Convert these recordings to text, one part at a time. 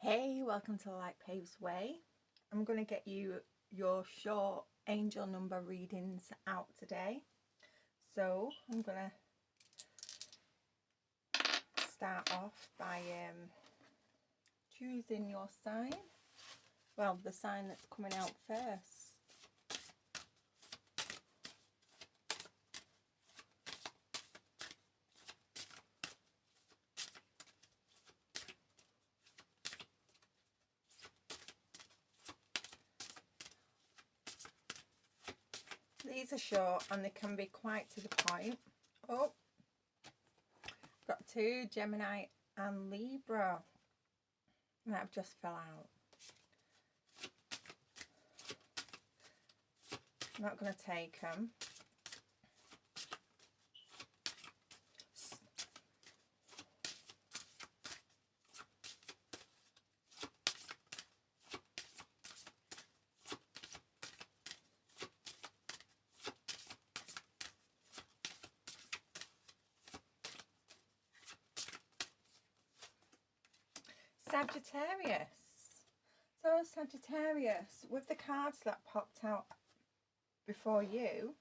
Hey, welcome to Light Paves Way. I'm going to get you your short angel number readings out today. So I'm going to start off by choosing your sign. Well, the sign that's coming out first. These are short and they can be quite to the point. Oh, got two, Gemini and Libra. And that just fell out. I'm not going to take them. Sagittarius. So Sagittarius, with the cards that popped out before you,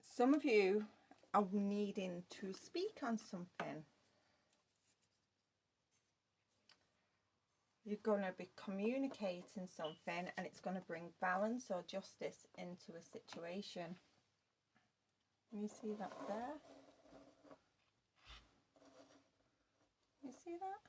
some of you are needing to speak on something. You're going to be communicating something and it's going to bring balance or justice into a situation. Can you see that there? You see that?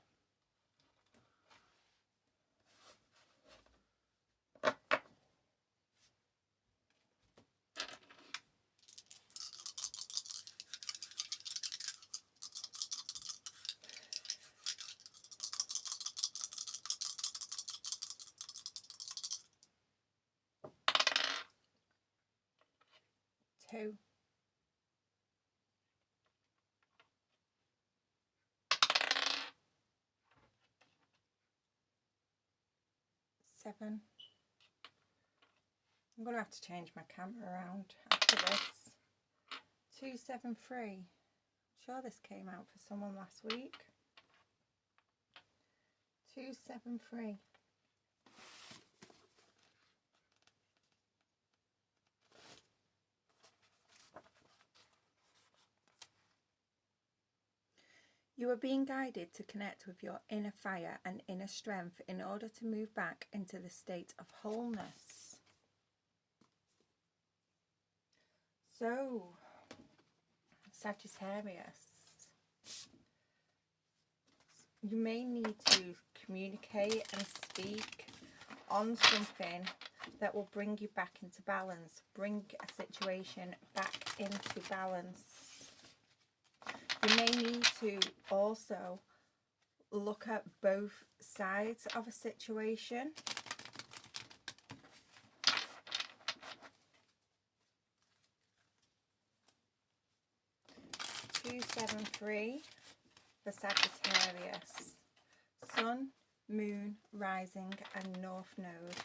Two. Seven. I'm going to have to change my camera around after this. 273. I'm sure this came out for someone last week. 273. You are being guided to connect with your inner fire and inner strength in order to move back into the state of wholeness. So, Sagittarius, you may need to communicate and speak on something that will bring you back into balance, bring a situation back into balance. You may need to also look at both sides of a situation. Two, 7, 3 for Sagittarius. Sun, Moon, Rising and North Node.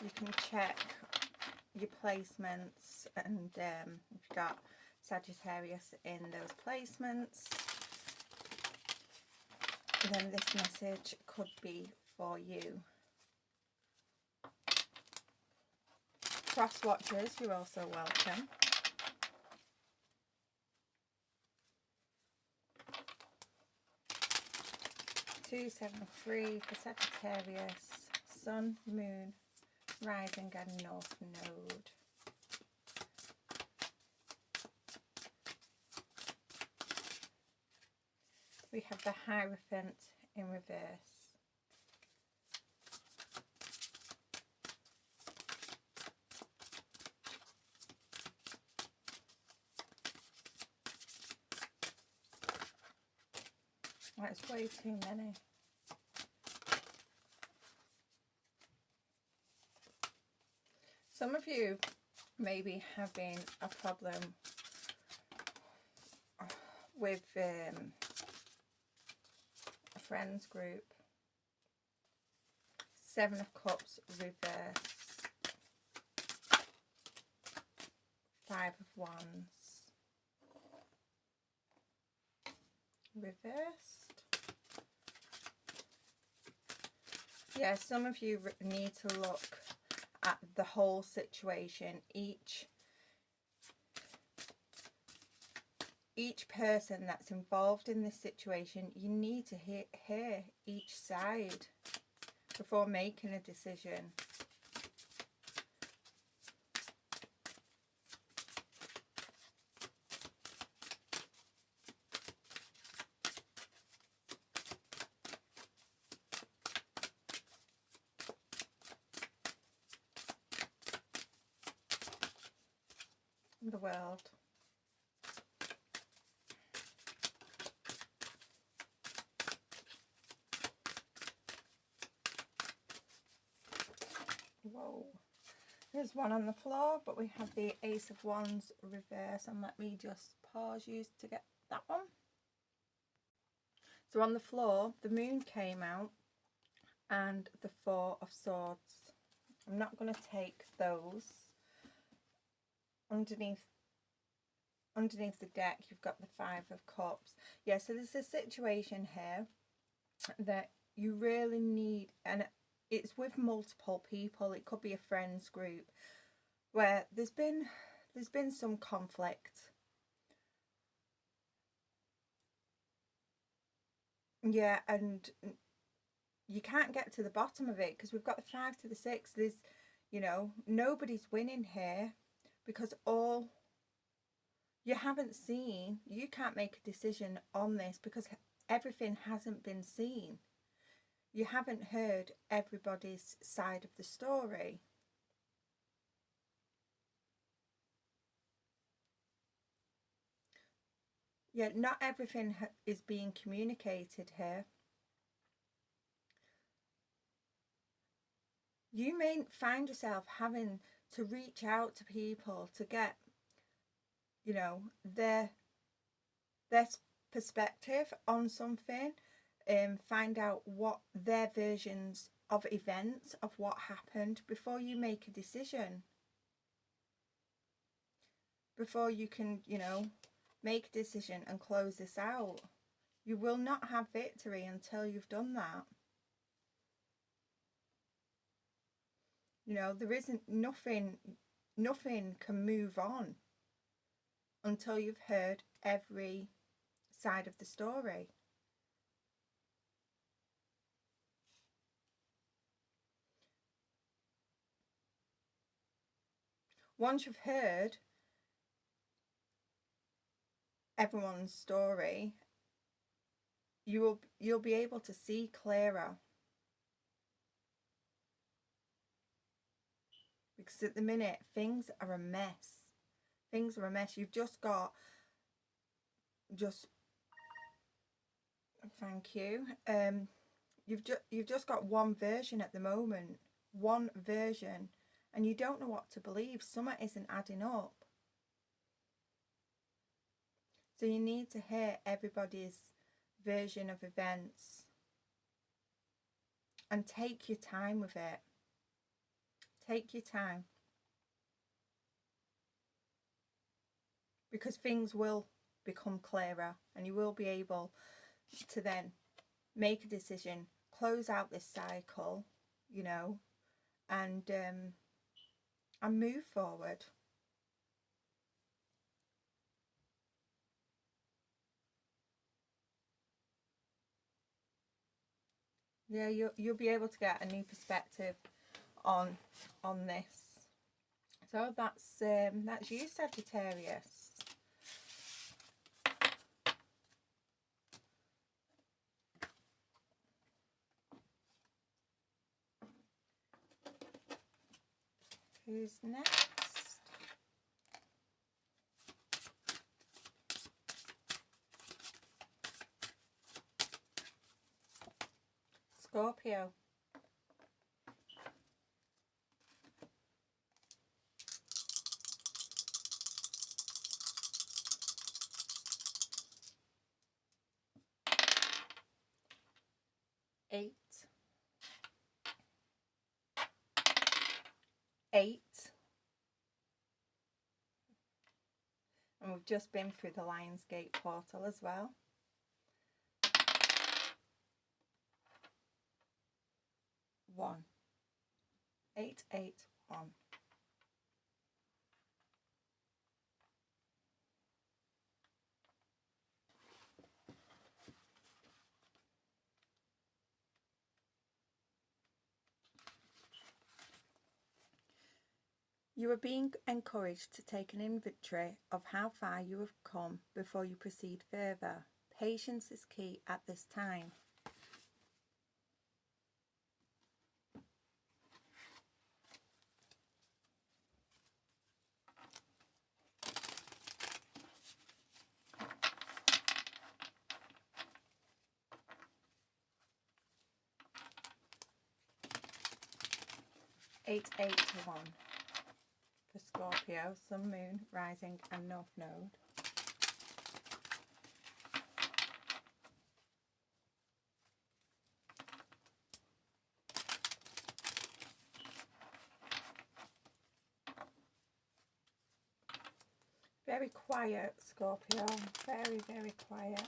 You can check your placements and if you've got Sagittarius in those placements, then this message could be for you. Cross watchers, you're also welcome. Two, 7, 3 for Sagittarius, Sun, Moon, Rising and North Node. We have the Hierophant in reverse. That's way too many. Some of you may be having a problem with a friends group. 7 of Cups reverse. 5 of Wands. reversed. Yeah, some of you need to look at the whole situation. Each person that's involved in this situation, you need to hear each side before making a decision. The World. Whoa. There's one on the floor, but we have the Ace of Wands reverse, and let me just pause you to get that one. So on the floor, the Moon came out and the Four of Swords. I'm not going to take those. Underneath the deck, you've got the Five of Cups. Yeah, so there's a situation here that you really need, and it's with multiple people. It could be a friends group where there's been some conflict. Yeah, and you can't get to the bottom of it because we've got the 5 to the 6. There's, you know, nobody's winning here because all you haven't seen, you can't make a decision on this because everything hasn't been seen. You haven't heard everybody's side of the story. Yeah, not everything is being communicated here. You may find yourself having to reach out to people to get, you know, their perspective on something, and find out what their versions of events, of what happened, before you make a decision. Before you can, you know, make a decision and close this out. You will not have victory until you've done that. You know, there isn't nothing can move on until you've heard every side of the story. Once you've heard everyone's story, you'll be able to see clearer. Because at the minute, things are a mess. Things are a mess. You've just got, thank you. You've just got one version at the moment. One version. And you don't know what to believe. Something isn't adding up. So you need to hear everybody's version of events. And take your time with it. Take your time. Because things will become clearer. And you will be able to then make a decision. Close out this cycle, you know. And move forward. Yeah, you'll be able to get a new perspective on this. So that's you, Sagittarius. Who's next? Scorpio. Eight. And we've just been through the Lionsgate portal as well. 1. 8, 8, 1. You are being encouraged to take an inventory of how far you have come before you proceed further. Patience is key at this time. Eight, 8, 1. For Scorpio, Sun, Moon, Rising and North Node. Very quiet, Scorpio. Very, very quiet.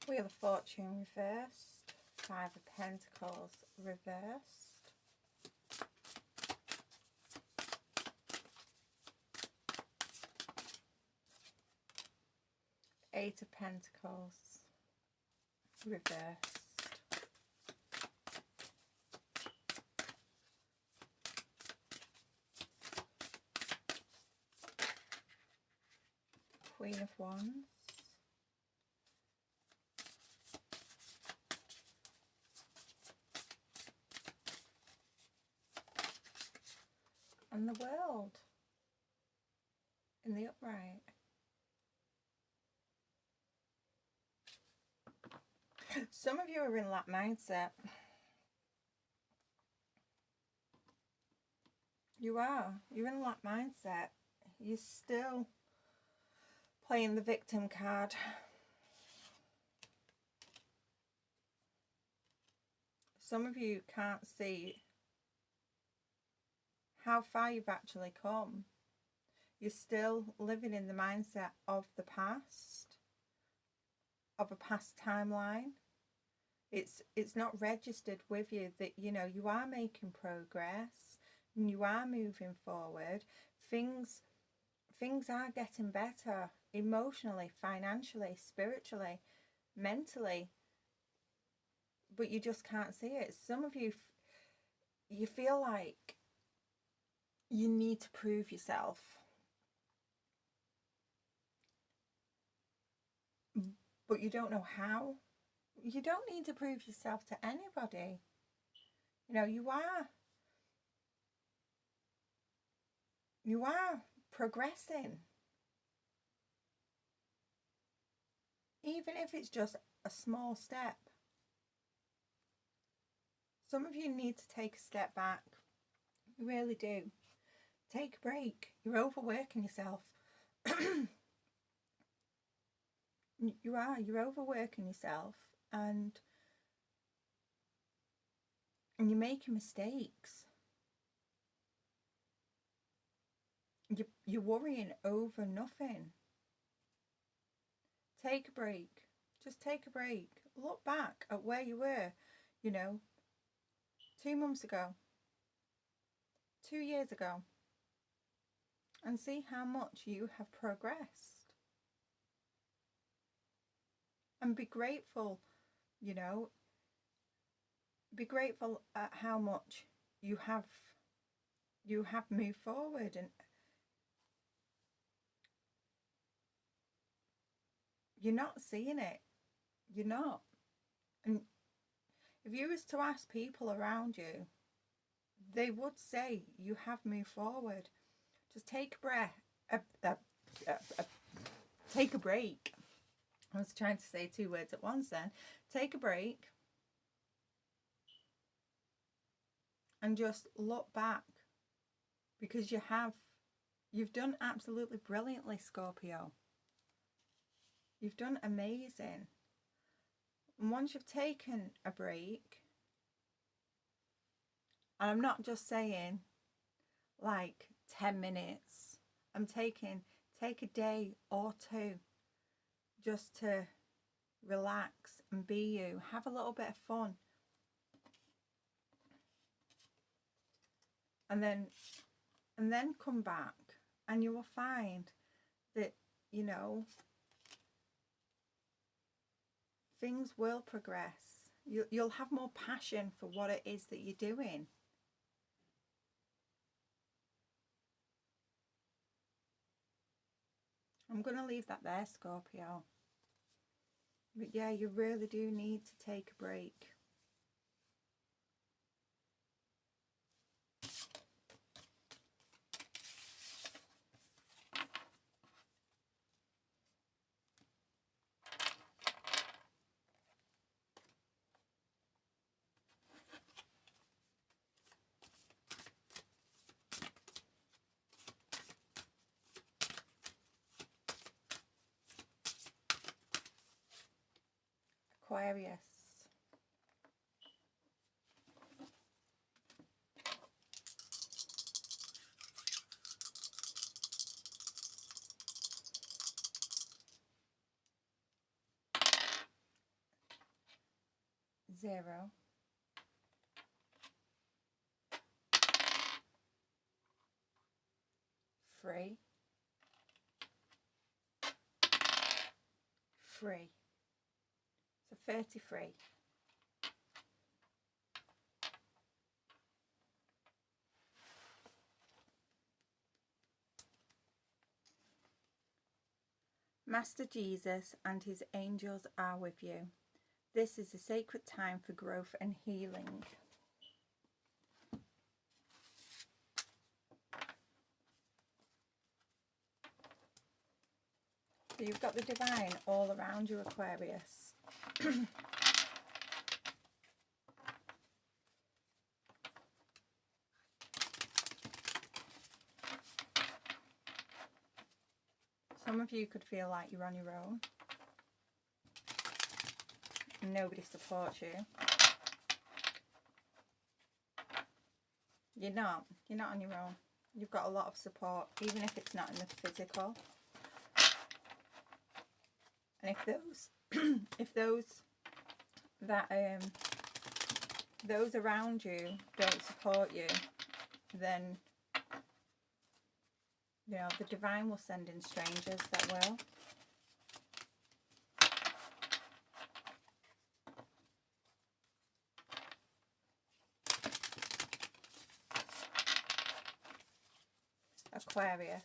Wheel of Fortune reversed. 5 of Pentacles reversed. Eight of Pentacles reversed. Queen of Wands. And the World in the upright. Some of you are in that mindset. You are. You're in that mindset. You're still playing the victim card. Some of you can't see how far you've actually come. You're still living in the mindset of the past, of a past timeline. It's not registered with you that, you know, you are making progress and you are moving forward. Things are getting better emotionally, financially, spiritually, mentally, but you just can't see it. Some of you, you feel like you need to prove yourself. But you don't know how. You don't need to prove yourself to anybody. You know, you are progressing. Even if it's just a small step. Some of you need to take a step back. You really do. Take a break. You're overworking yourself. You're overworking yourself, and you're making mistakes. You're worrying over nothing. Take a break. Just take a break. Look back at where you were, you know, 2 months ago, 2 years ago, and see how much you have progressed. And be grateful, you know, be grateful at how much you have moved forward. And you're not seeing it. You're not. And if you was to ask people around you, they would say you have moved forward. Just take a breath. Take a break. I was trying to say 2 words at once then. Take a break. And just look back. Because you've done absolutely brilliantly, Scorpio. You've done amazing. And once you've taken a break, And I'm not just saying like 10 minutes. I'm take a day or two just to relax and be you. Have a little bit of fun. And then come back and you will find that, you know, things will progress. You'll have more passion for what it is that you're doing. I'm going to leave that there, Scorpio. But yeah, you really do need to take a break. Aquarius. Zero. Free. Free. So 33. Master Jesus and his angels are with you. This is a sacred time for growth and healing. So you've got the divine all around you, Aquarius. Some of you could feel like you're on your own. Nobody supports you. You're not on your own. You've got a lot of support, even if it's not in the physical. And if those around you don't support you, then you know the divine will send in strangers that will. Aquarius,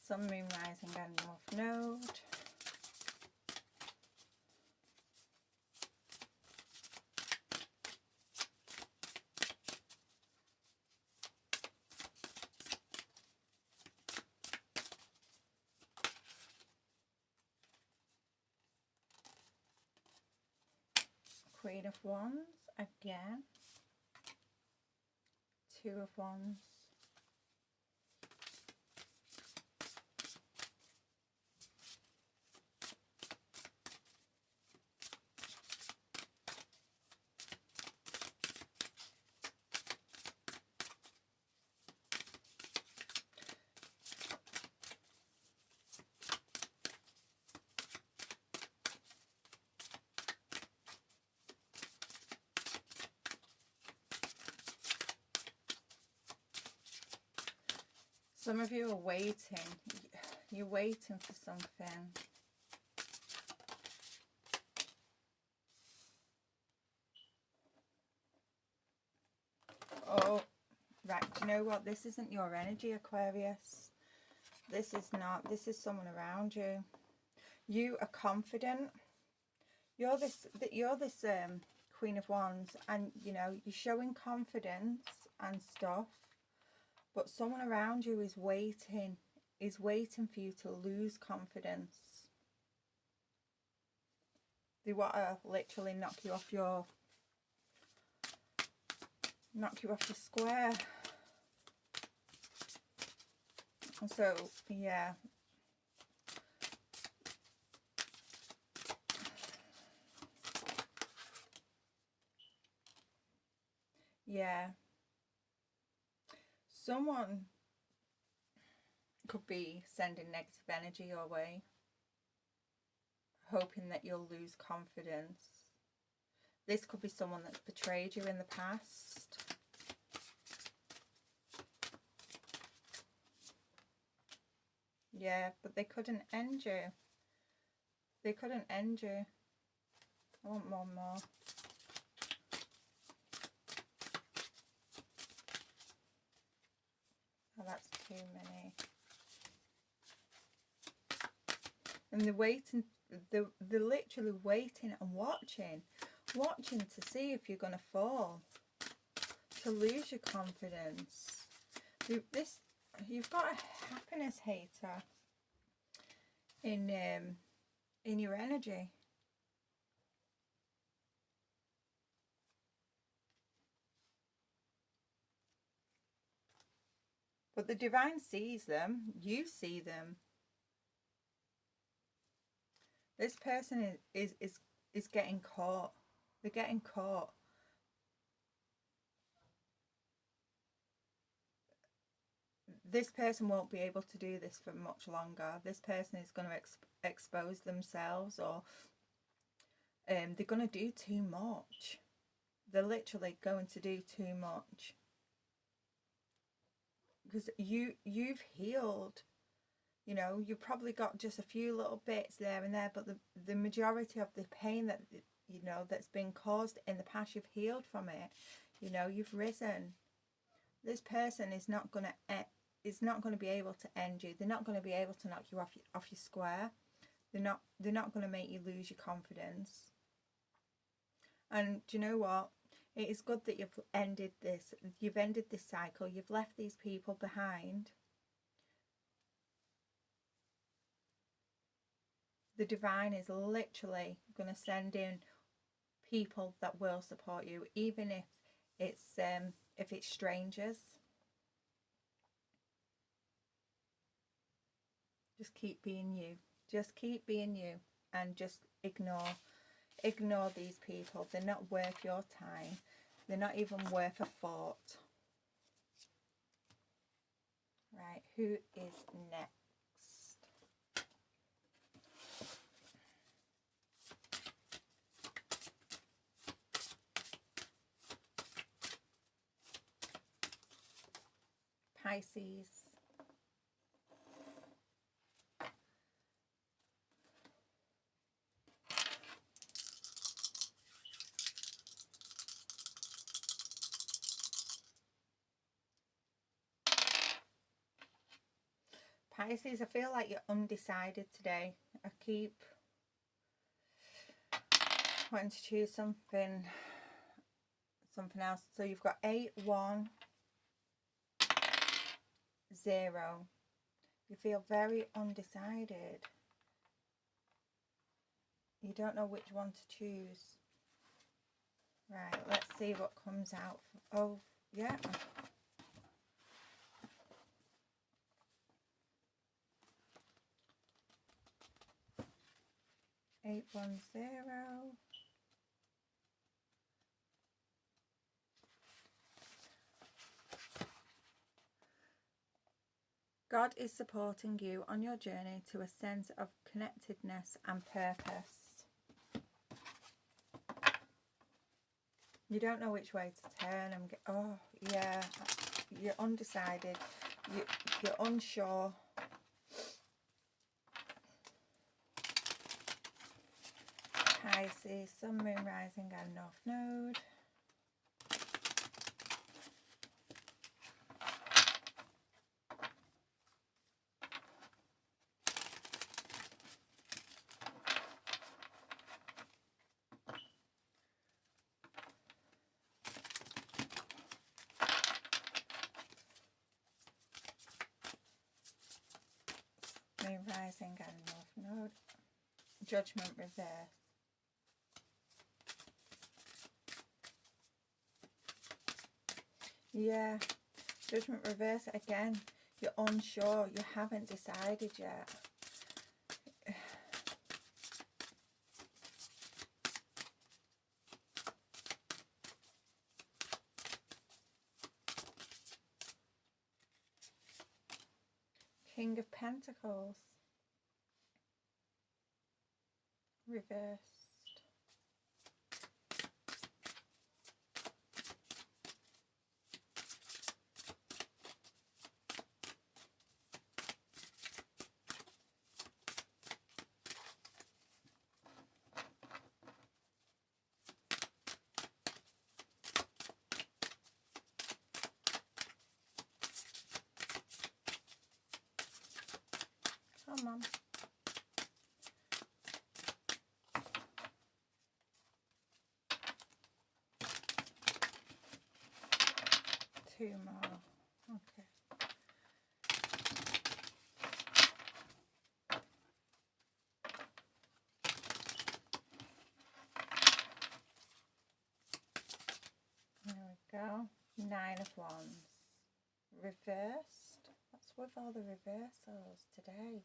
Sun, Moon, Rising and North Node. Queen of Wands again. Two of Wands. Some of you are waiting. You're waiting for something. Oh, right. Do you know what? This isn't your energy, Aquarius. This is not. This is someone around you. You are confident. You're this Queen of Wands, and you know you're showing confidence and stuff. But someone around you is waiting for you to lose confidence. They want to literally knock you off your square. So, yeah. Yeah, someone could be sending negative energy your way, hoping that you'll lose confidence. This could be someone that's betrayed you in the past. Yeah, but they couldn't end you. They couldn't end you. I want one more. Oh, that's too many. And they're waiting, they're literally waiting and watching to see if you're going to fall, to lose your confidence. You've got a happiness hater in your energy. But the divine sees them. You see them. This person is getting caught. They're getting caught. This person won't be able to do this for much longer. This person is going to expose themselves, or they're going to do too much. They're literally going to do too much. Because you've healed. You know, you've probably got just a few little bits there and there, but the majority of the pain that, you know, that's been caused in the past, you've healed from it. You know, you've risen. This person is not going to be able to end you. They're not going to be able to knock you off your square. They're not going to make you lose your confidence. And do you know what? It is good that you've ended this. You've ended this cycle. You've left these people behind. The divine is literally going to send in people that will support you, even if it's strangers. Just keep being you. Just keep being you, and just ignore these people. They're not worth your time. They're not even worth a thought. Right, who is next? Pisces. Pisces, I feel like you're undecided today. I keep wanting to choose something else. So you've got 8, 1, 0. You feel very undecided. You don't know which one to choose. Right, let's see what comes out. Oh, yeah. 810. God is supporting you on your journey to a sense of connectedness and purpose. You don't know which way to turn. Oh, yeah. You're undecided. You're unsure. Pisces, Sun, Moon, Rising and North Node. Moon, Rising and North Node. Judgment reverse. Yeah, Judgment reverse again. You're unsure. You haven't decided yet. King of Pentacles. Reversed. Come on. Two more. Okay. There we go. 9 of Wands. Reversed. What's with all the reversals today?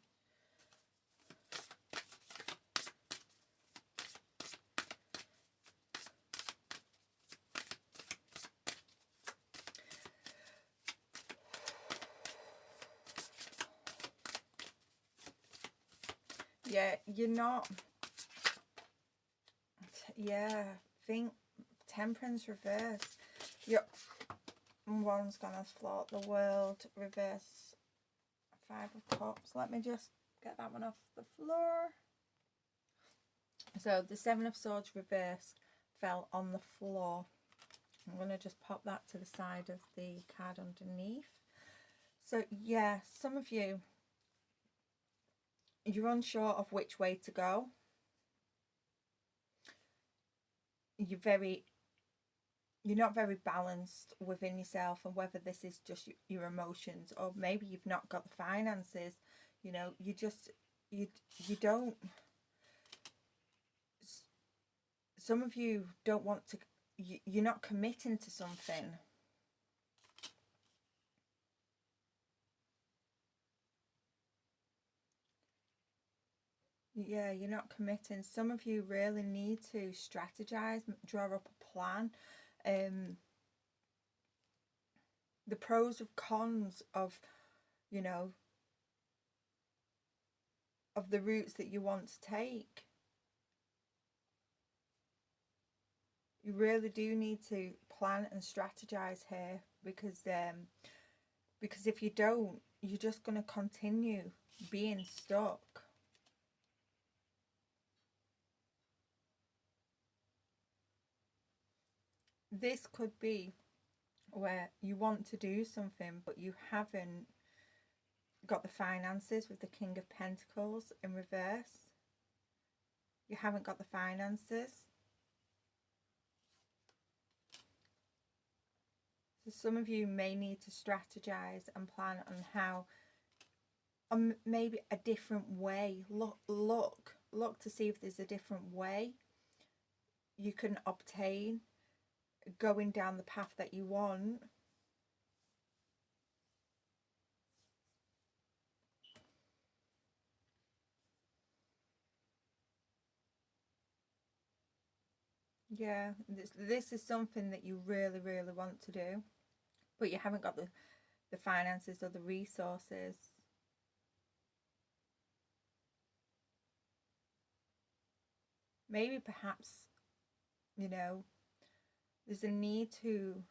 Yeah, you're not. Yeah, think Temperance reverse. Your one's gonna float the world. Reverse. 5 of Cups. Let me just get that one off the floor. So the 7 of Swords reversed fell on the floor. I'm going to just pop that to the side of the card underneath. So yeah, some of you, you're unsure of which way to go. You're not very balanced within yourself, and whether this is just your emotions, or maybe you've not got the finances, you know, you don't, some of you don't want to, you're not committing to something. Yeah, you're not committing. Some of you really need to strategize, draw up a plan. The pros and cons of, you know, of the routes that you want to take. You really do need to plan and strategize here, because if you don't, you're just going to continue being stuck. This could be where you want to do something, but you haven't got the finances, with the King of Pentacles in reverse. You haven't got the finances. So some of you may need to strategize and plan on how, maybe a different way. Look to see if there's a different way you can obtain going down the path that you want. Yeah, this is something that you really, really want to do, but you haven't got the finances or the resources. Maybe perhaps, you know, there's a need to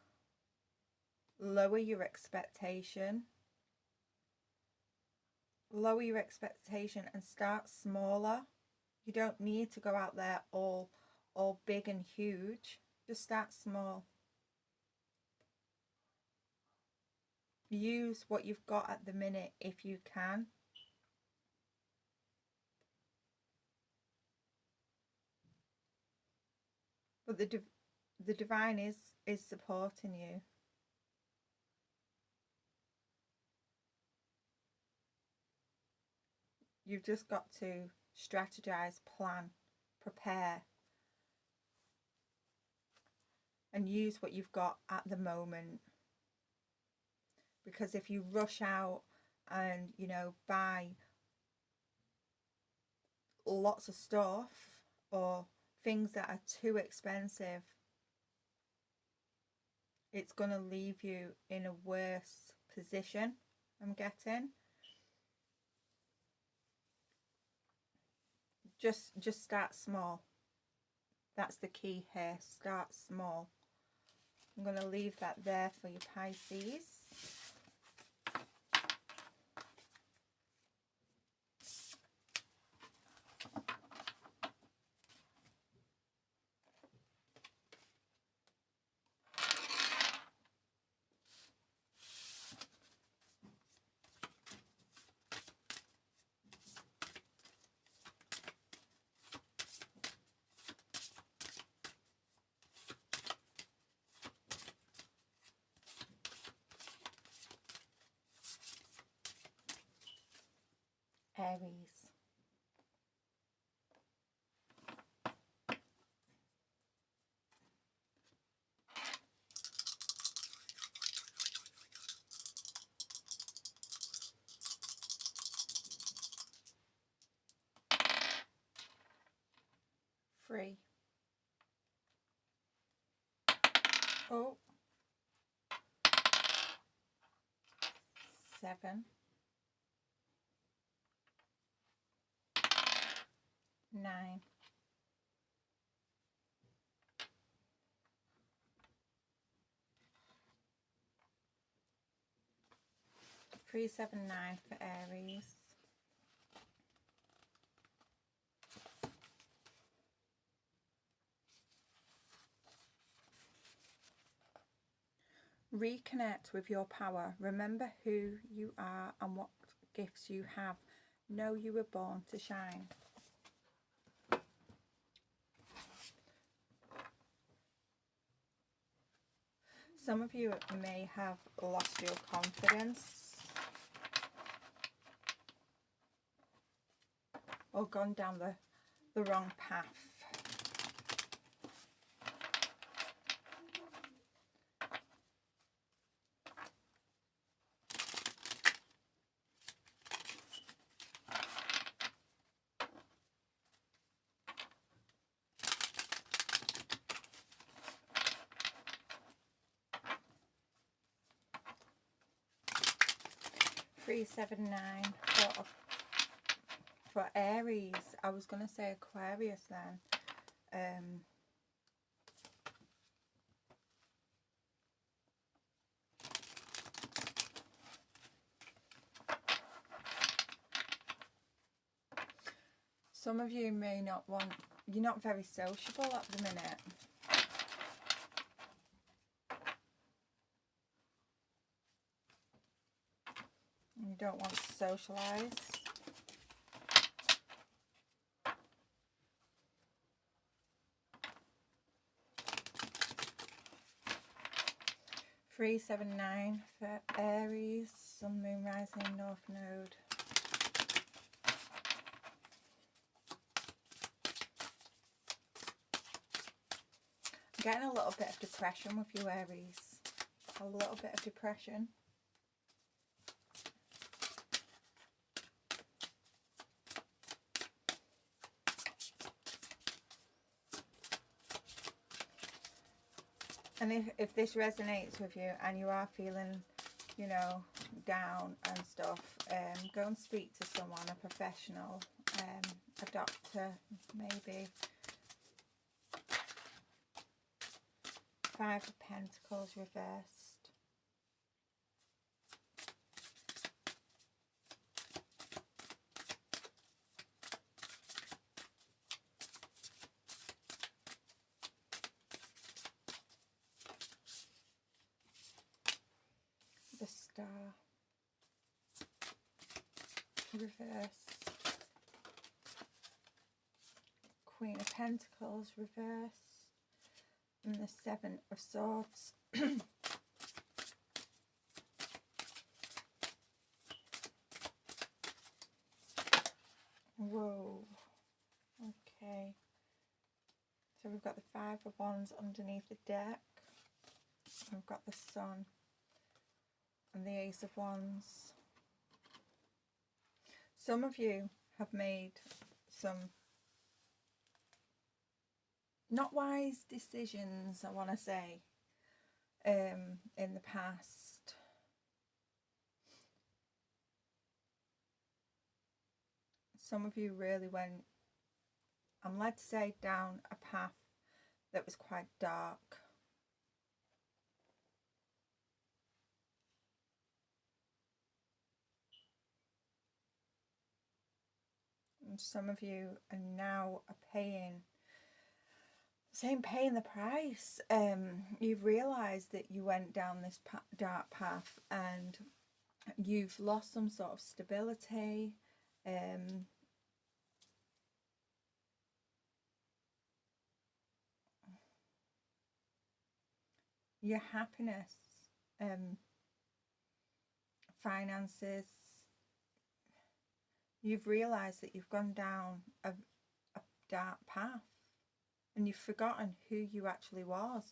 lower your expectation. Lower your expectation and start smaller. You don't need to go out there all big and huge. Just start small. Use what you've got at the minute if you can. But the divine is supporting you. You've just got to strategize, plan, prepare, and use what you've got at the moment. Because if you rush out and, you know, buy lots of stuff or things that are too expensive, it's going to leave you in a worse position, I'm getting. Just start small. That's the key here. Start small. I'm going to leave that there for you, Pisces. Aries. Three. Oh. 7. 9. 379 for Aries. Reconnect with your power. Remember who you are and what gifts you have. Know you were born to shine. Some of you may have lost your confidence or gone down the wrong path. Three, 7, 9 for Aries. I was going to say Aquarius then. Some of you may not want, you're not very sociable at the minute. You don't want to socialise. Three, 7, 9 for Aries, Sun, Moon, Rising, North Node. I'm getting a little bit of depression with you, Aries. A little bit of depression. And if this resonates with you and you are feeling, you know, down and stuff, go and speak to someone, a professional, a doctor, maybe. 5 of Pentacles reversed. The Star reversed. Queen of Pentacles reversed. And the 7 of Swords. Whoa. Okay. So we've got the 5 of Wands underneath the deck. We've got the Sun and the Ace of Wands. Some of you have made some not wise decisions, I want to say, in the past. Some of you really went I'm led to say down a path that was quite dark. And some of you are now paying the price. You've realised that you went down this dark path and you've lost some sort of stability. Your happiness, finances. You've realised that you've gone down a dark path and you've forgotten who you actually was.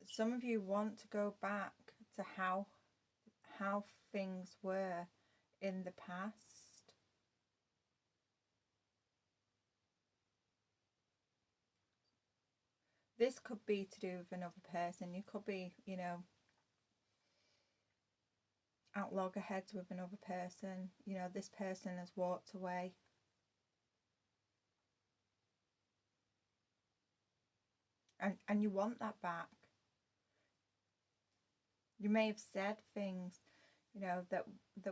Some of you want to go back to how things were in the past. This could be to do with another person. You could be, you know, at loggerheads with another person. You know, this person has walked away. And you want that back. You may have said things, you know, that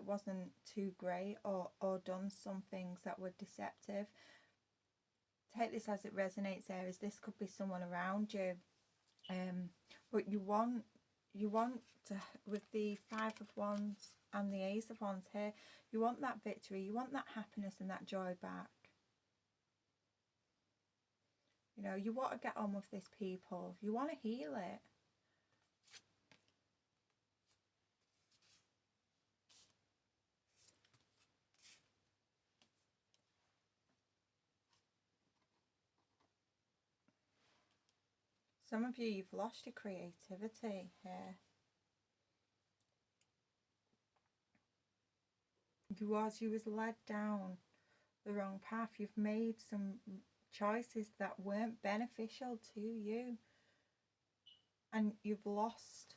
wasn't too great, or done some things that were deceptive. Take this as it resonates, Aries. This could be someone around you. But you want to, with the Five of Wands and the Ace of Wands here, you want that victory, you want that happiness and that joy back. You know, you want to get on with this, people. You want to heal it. Some of you, you've lost your creativity here. You was led down the wrong path. You've made some choices that weren't beneficial to you. And you've lost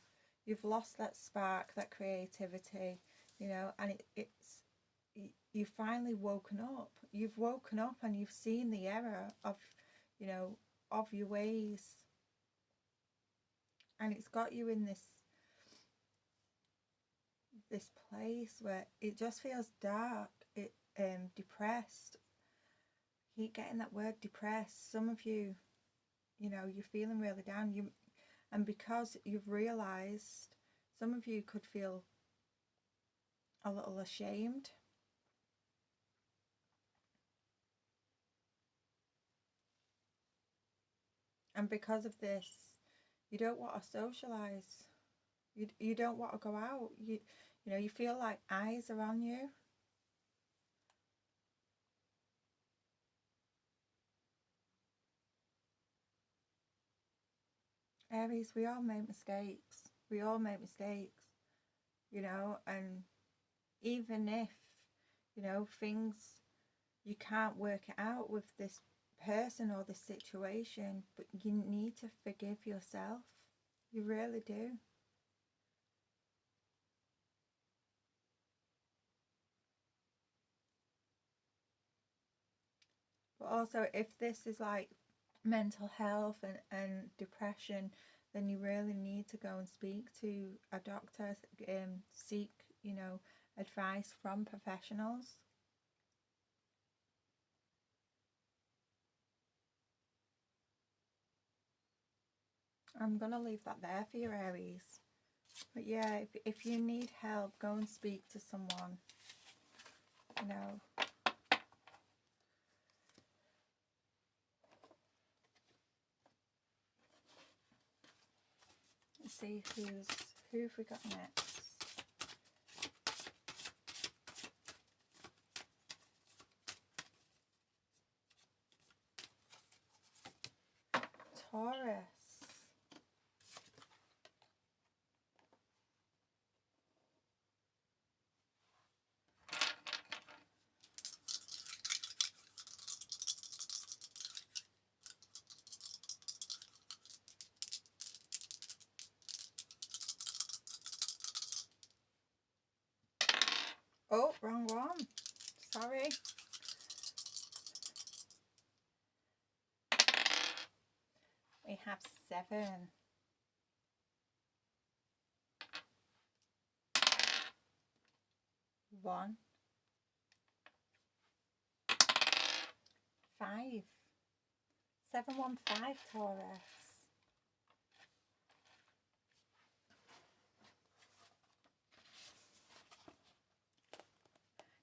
that spark, that creativity, you know, and you've finally woken up. You've woken up and you've seen the error of, you know, of your ways. And it's got you in this place where it just feels dark, depressed. Keep getting that word, depressed. Some of you, you know, you're feeling really down. And because you've realised, some of you could feel a little ashamed. And because of this, you don't want to socialise. You don't want to go out. You know, you feel like eyes are on you. Aries, we all make mistakes. We all make mistakes, you know, and even if, you know, things, you can't work it out with this person or this situation, but you need to forgive yourself. You really do. But also, if this is like mental health and depression, then you really need to go and speak to a doctor, seek, you know, advice from professionals. I'm going to leave that there for you, Aries. But yeah, if you need help, go and speak to someone, you know. Let's see who have we got next. Taurus. 1, 5. 715, Taurus.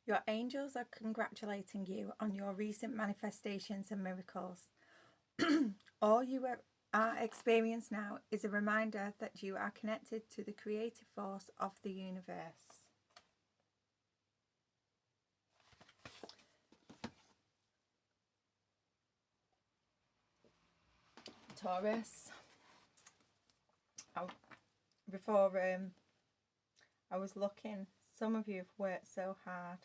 Your angels are congratulating you on your recent manifestations and miracles. All you are experiencing now is a reminder that you are connected to the creative force of the universe. Taurus, before I was looking, some of you have worked so hard,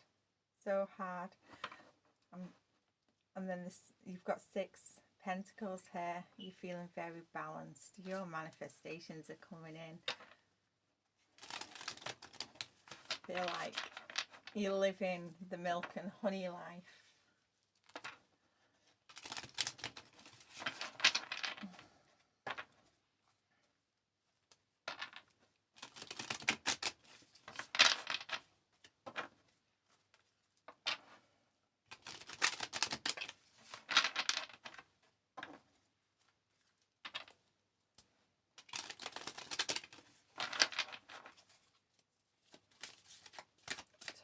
and then you've got 6 Pentacles here. You're feeling very balanced. Your manifestations are coming in. Feel like you're living the milk and honey life.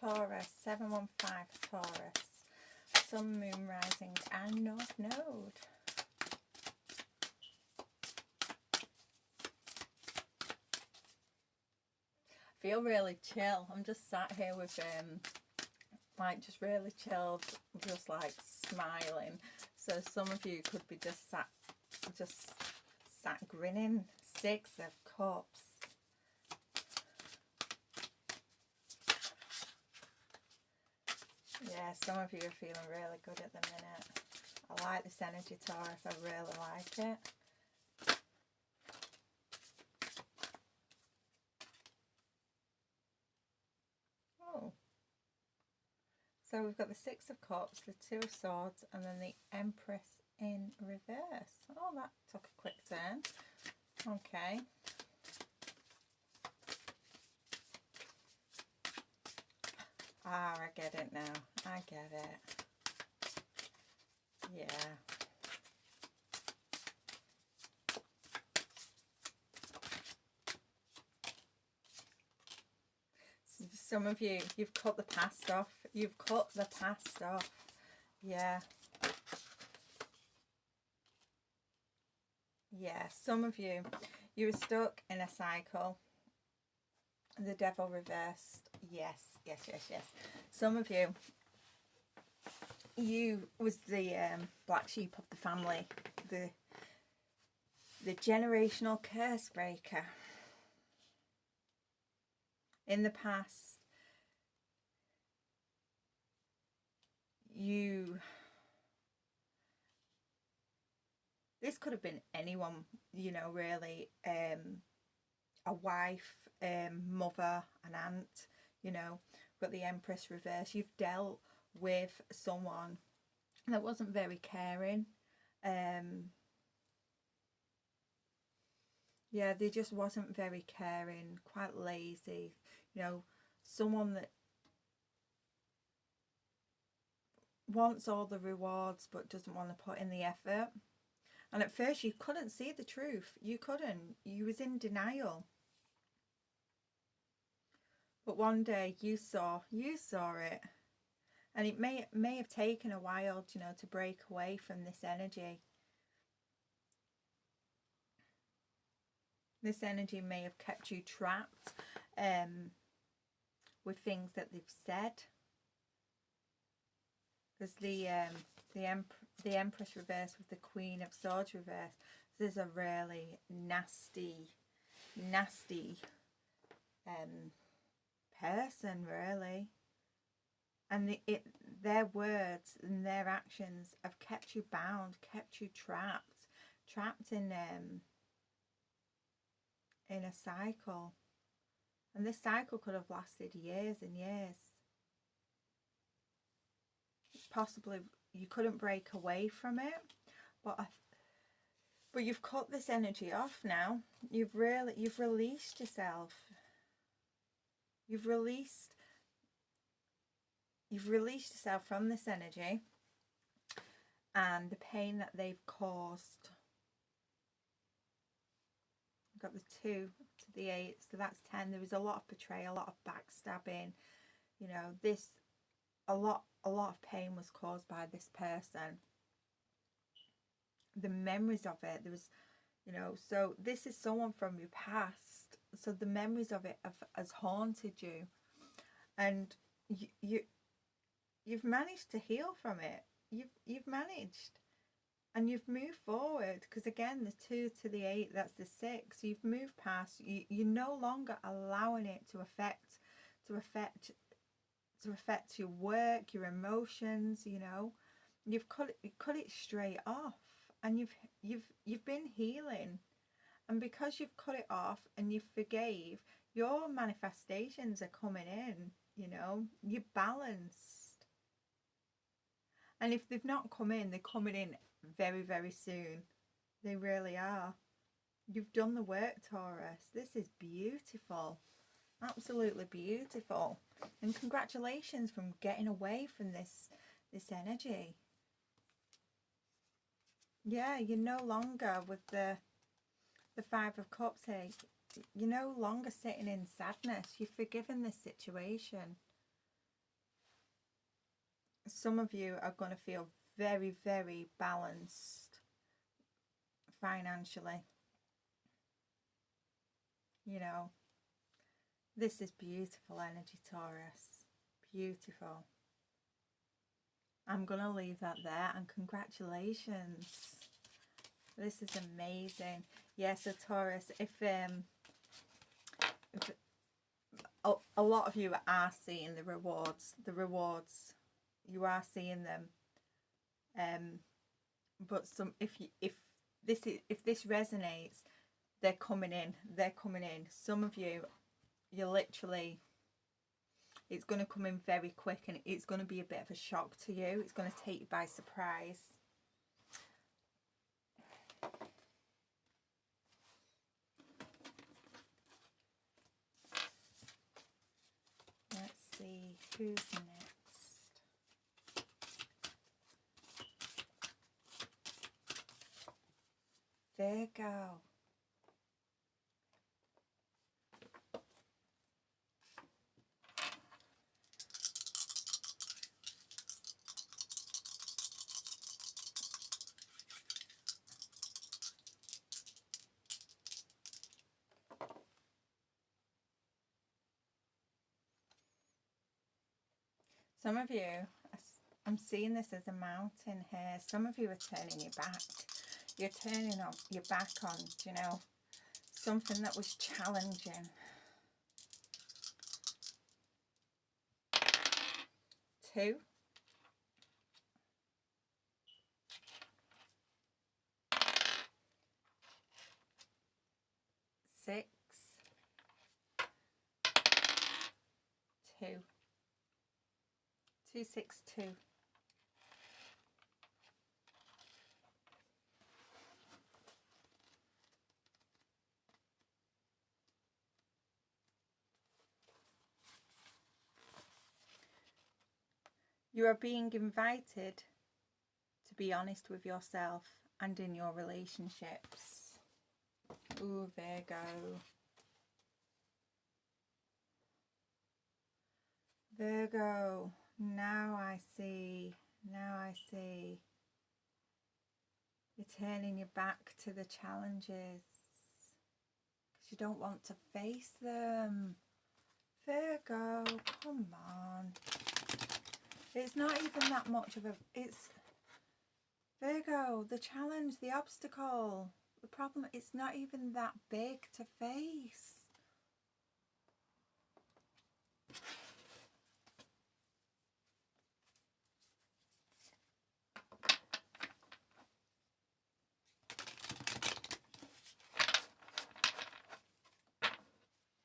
Taurus, 715, Taurus, Sun, Moon, Rising and North Node. I feel really chill. I'm just sat here with like just really chilled, just like smiling. So some of you could be just sat grinning. 6 of Cups. Yeah, some of you are feeling really good at the minute. I like this energy, Taurus. I really like it. Oh. So we've got the 6 of Cups, the 2 of Swords, and then the Empress in reverse. Oh, that took a quick turn. Okay. Ah, I get it now. I get it. Yeah. Some of you, you've cut the past off. You've cut the past off. Yeah. Yeah, some of you, you were stuck in a cycle. The Devil reversed. Yes, yes, yes, yes. Some of you, you was the black sheep of the family, the generational curse breaker. In the past, this could have been anyone, you know, really, a wife, mother, an aunt, you know, got the Empress reverse. You've dealt with someone that wasn't very caring. Yeah, they just wasn't very caring, quite lazy, you know, someone that wants all the rewards but doesn't want to put in the effort. And at first you couldn't see the truth. You couldn't. You was in denial. But one day you saw it. And it may have taken a while, you know, to break away from this energy. This energy may have kept you trapped with things that they've said. Because the Empress reverse with the Queen of Swords reverse, this is a really nasty person, really. And their words and their actions have kept you bound, kept you trapped in a cycle. And this cycle could have lasted years and years. Possibly you couldn't break away from it, but But you've cut this energy off now. You've released yourself. You've released yourself from this energy and the pain that they've caused. You've got the 2 to the 8, so that's 10. There was a lot of betrayal, a lot of backstabbing. You know, a lot of pain was caused by this person. The memories of it, there was, you know, so this is someone from your past. So the memories of it has haunted you, and you've managed to heal from it. You've managed, and you've moved forward, because again, the 2 to the 8, that's the 6. You've moved past. You're no longer allowing it to affect your work, your emotions. You know, you've cut it straight off, and you've been healing, and because you've cut it off and you forgave, your manifestations are coming in. You know, you're balanced, and if they've not come in, they're coming in very, very soon. They really are. You've done the work, Taurus. This is beautiful. Absolutely beautiful. And congratulations from getting away from this energy. Yeah, you're no longer with the 5 of Cups here. You're no longer sitting in sadness. You've forgiven this situation. Some of you are going to feel very, very balanced financially. You know, this is beautiful energy, Taurus. Beautiful. I'm going to leave that there, and congratulations. This is amazing. Yeah, so Taurus, if a lot of you are seeing the rewards, you are seeing them, but some, if this resonates, they're coming in. Some of you, you're literally, it's going to come in very quick, and it's going to be a bit of a shock to you. It's going to take you by surprise. Let's see who's next. Virgo. Some of you, I'm seeing this as a mountain here. Some of you are turning your back. You're turning your back on, you know, something that was challenging. 2. 6. 2. 2, 6, 2. You are being invited to be honest with yourself and in your relationships. Ooh, Virgo. Virgo, now I see. You're turning your back to the challenges because you don't want to face them. Virgo, come on. It's not even that much of a... It's... Virgo, the challenge, the obstacle, the problem, it's not even that big to face.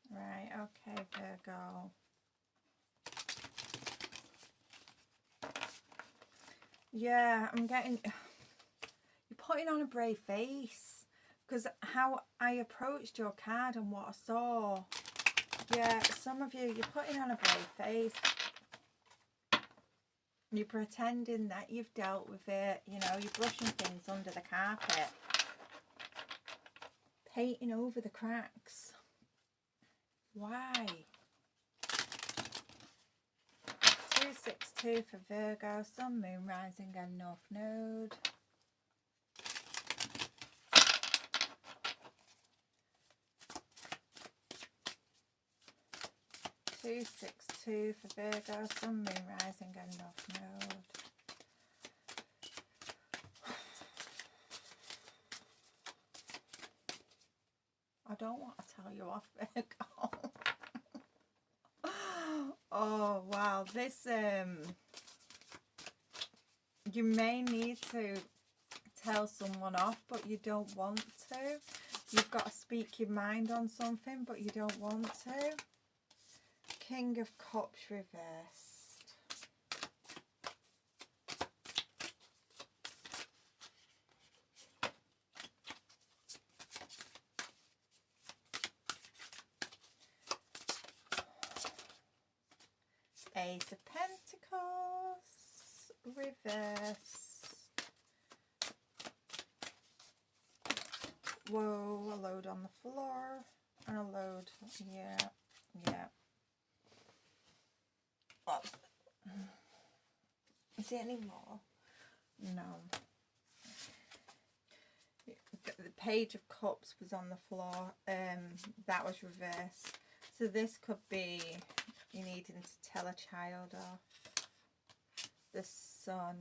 Right, okay, Virgo. Yeah, I'm getting... You're putting on a brave face. because how I approached your card and what I saw, yeah, some of you, you're putting on a brave face. You're pretending that you've dealt with it, you know, you're brushing things under the carpet, painting over the cracks. Why? 262 for Virgo, Sun, Moon, Rising and North Node. 262 for Virgo, Sun, Moon, Rising and North Node. I don't want to tell you off, Virgo. Oh wow, this you may need to tell someone off, but you don't want to. You've got to speak your mind on something, but you don't want to. King of Cups reversed. Ace of Pentacles reversed. Whoa, a load on the floor and a load, yeah. What? Is there any more? No. The Page of Cups was on the floor, that was reversed. So this could be you needing to tell a child off. The Sun.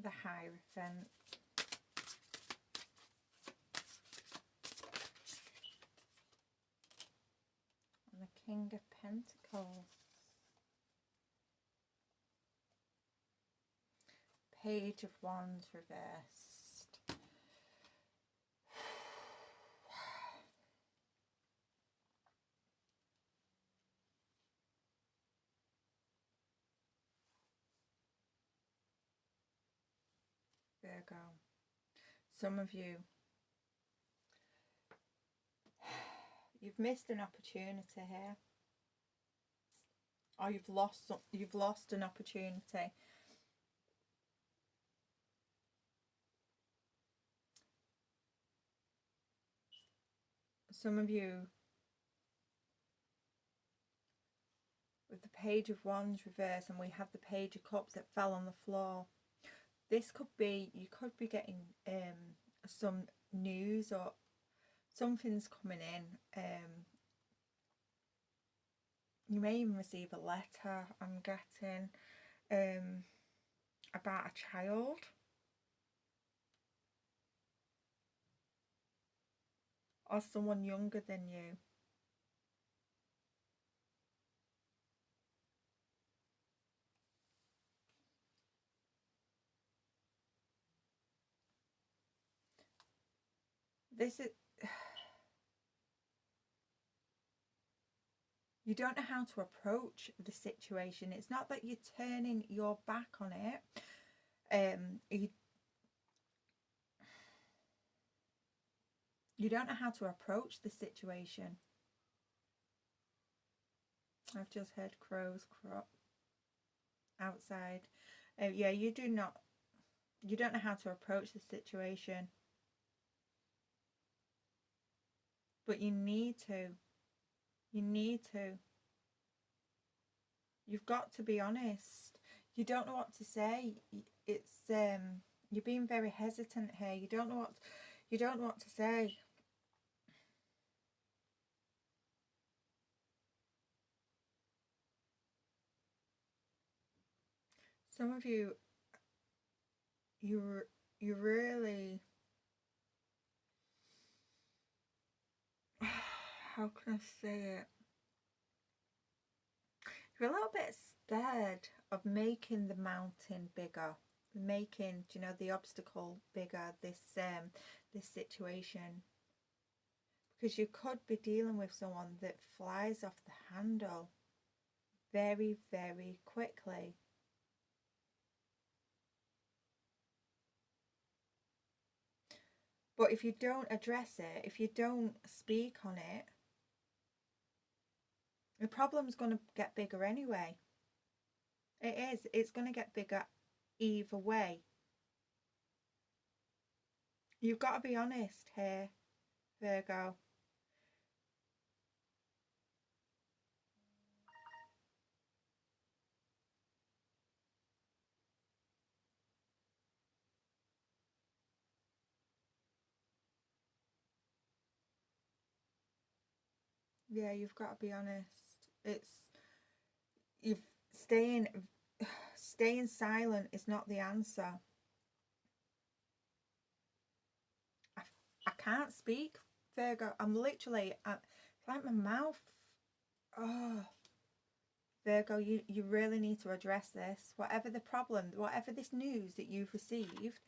The Hierophant. And the King of Pentacles. Page of Wands reversed. Virgo. Some of you, you've missed an opportunity here, or you've lost an opportunity. Some of you, with the Page of Wands reversed, and we have the Page of Cups that fell on the floor. This could be, you could be getting some news or something's coming in. You may even receive a letter, I'm getting, about a child. Or someone younger than you. This is, you don't know how to approach the situation. It's not that you're turning your back on it. You don't know how to approach the situation. I've just heard crows crop outside. Yeah, you don't know how to approach the situation. But you need to. You've got to be honest. You don't know what to say. It's you're being very hesitant here. You don't know what to say. Some of you, you really, how can I say it? You're a little bit scared of making the mountain bigger, making, you know, the obstacle bigger, this situation, because you could be dealing with someone that flies off the handle, very, very quickly. But if you don't address it, if you don't speak on it, the problem's going to get bigger anyway. It is. It's going to get bigger either way. You've got to be honest here, Virgo. Yeah, you've got to be honest. It's you've staying silent is not the answer. I can't speak, Virgo. I'm literally it's like my mouth. Oh, Virgo, you really need to address this. Whatever the problem, whatever this news that you've received.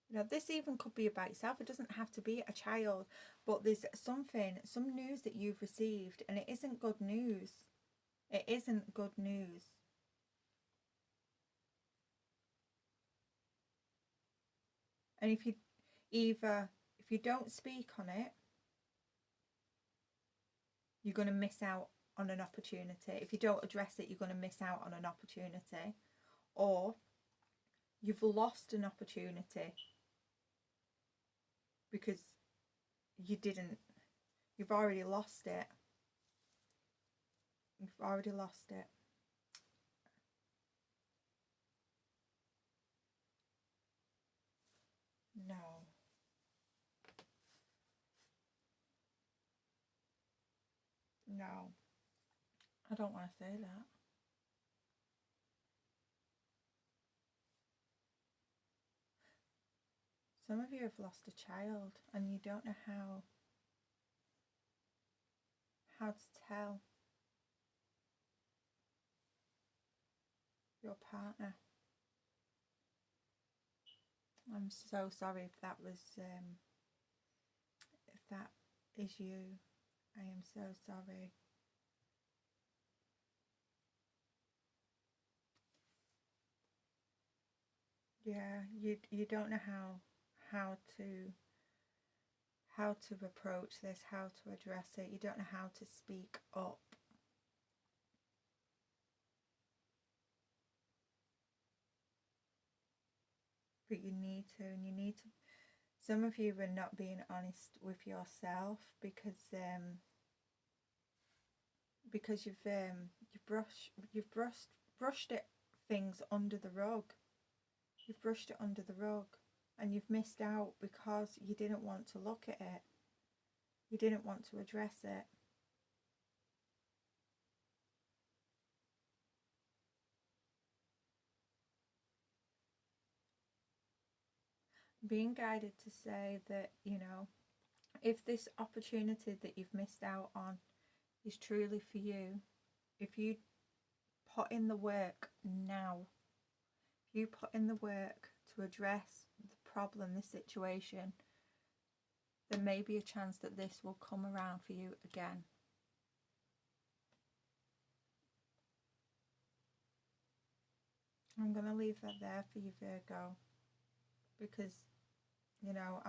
You know, this even could be about yourself. It doesn't have to be a child, but there's some news that you've received, and it isn't good news. It isn't good news. And if you don't speak on it, you're going to miss out on an opportunity. If you don't address it, you're going to miss out on an opportunity. Or you've lost an opportunity because you've already lost it. You've already lost it. No. No. I don't want to say that. Some of you have lost a child and you don't know how to tell your partner. I'm so sorry if that is you. I am so sorry. Yeah, you don't know how to approach this, how to address it. You don't know how to speak up. But you need to, and you need to. Some of you are not being honest with yourself because you've brushed things under the rug. You've brushed it under the rug, and you've missed out because you didn't want to look at it. You didn't want to address it. Being guided to say that, you know, if this opportunity that you've missed out on is truly for you, if you put in the work now, if you put in the work to address the problem, the situation, there may be a chance that this will come around for you again. I'm going to leave that there for you, Virgo, because, you know,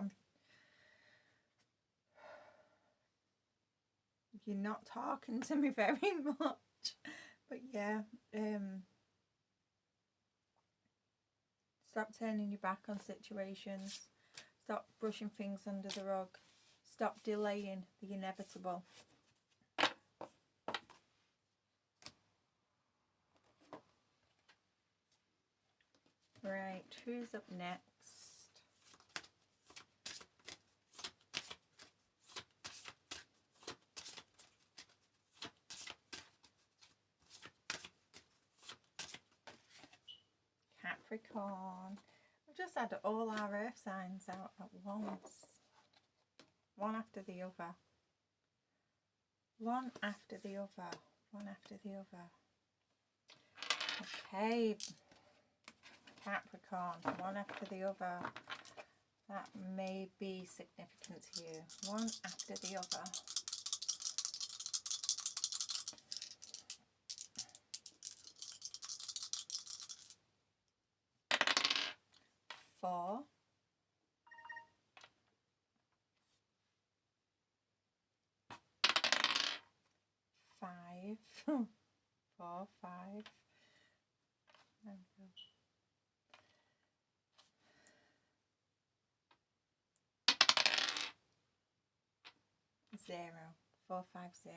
you're not talking to me very much. But yeah, stop turning your back on situations. Stop brushing things under the rug. Stop delaying the inevitable. Right, who's up next? Capricorn. I've just had all our earth signs out at once. One after the other. One after the other. One after the other. Okay. Capricorn. One after the other. That may be significant to you. One after the other. 4, 5, 4, 5, there we go. 0, 4, 5, 0.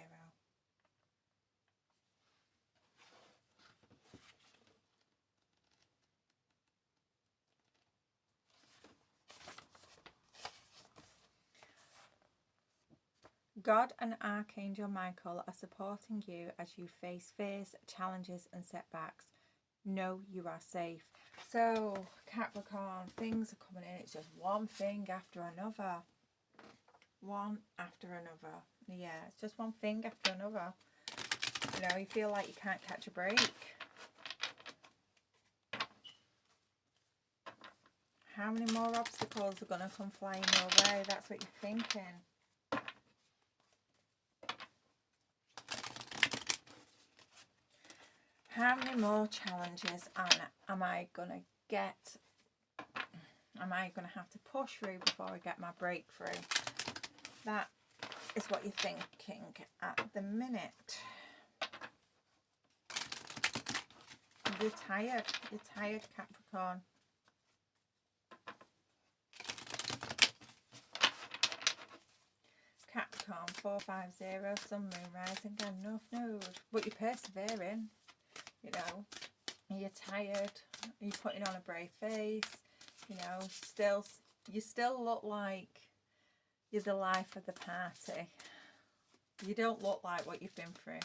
God and Archangel Michael are supporting you as you face fears, challenges and setbacks. Know you are safe. So, Capricorn, things are coming in. It's just one thing after another. One after another. Yeah, it's just one thing after another. You know, you feel like you can't catch a break. How many more obstacles are going to come flying your way? That's what you're thinking. How many more challenges am I going to get? Am I going to have to push through before I get my breakthrough? That is what you're thinking at the minute. You're tired. You're tired, Capricorn. Capricorn 450, Sun, Moon, Rising, and North Node. But you're persevering. You know, you're tired. You're putting on a brave face. You know, you still look like you're the life of the party. You don't look like what you've been through.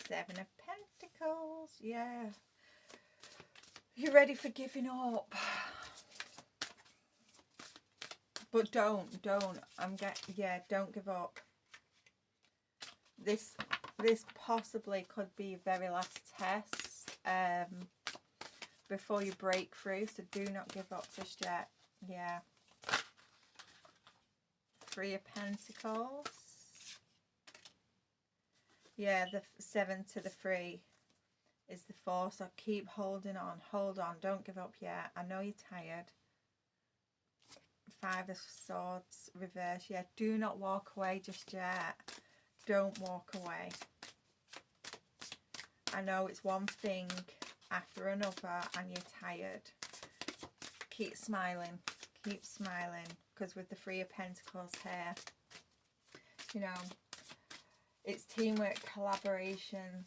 Seven of Pentacles. Yeah. You're ready for giving up. But don't. Don't give up. This possibly could be your very last test before you break through, so do not give up just yet. Yeah. Three of Pentacles. Yeah, the 7 to the 3 is the 4, so keep holding on. Hold on, don't give up yet. I know you're tired. 5 of Swords, reverse. Yeah, do not walk away just yet. Don't walk away. I know it's one thing after another and you're tired. Keep smiling. Keep smiling. Because with the 3 of Pentacles here, you know, it's teamwork, collaboration.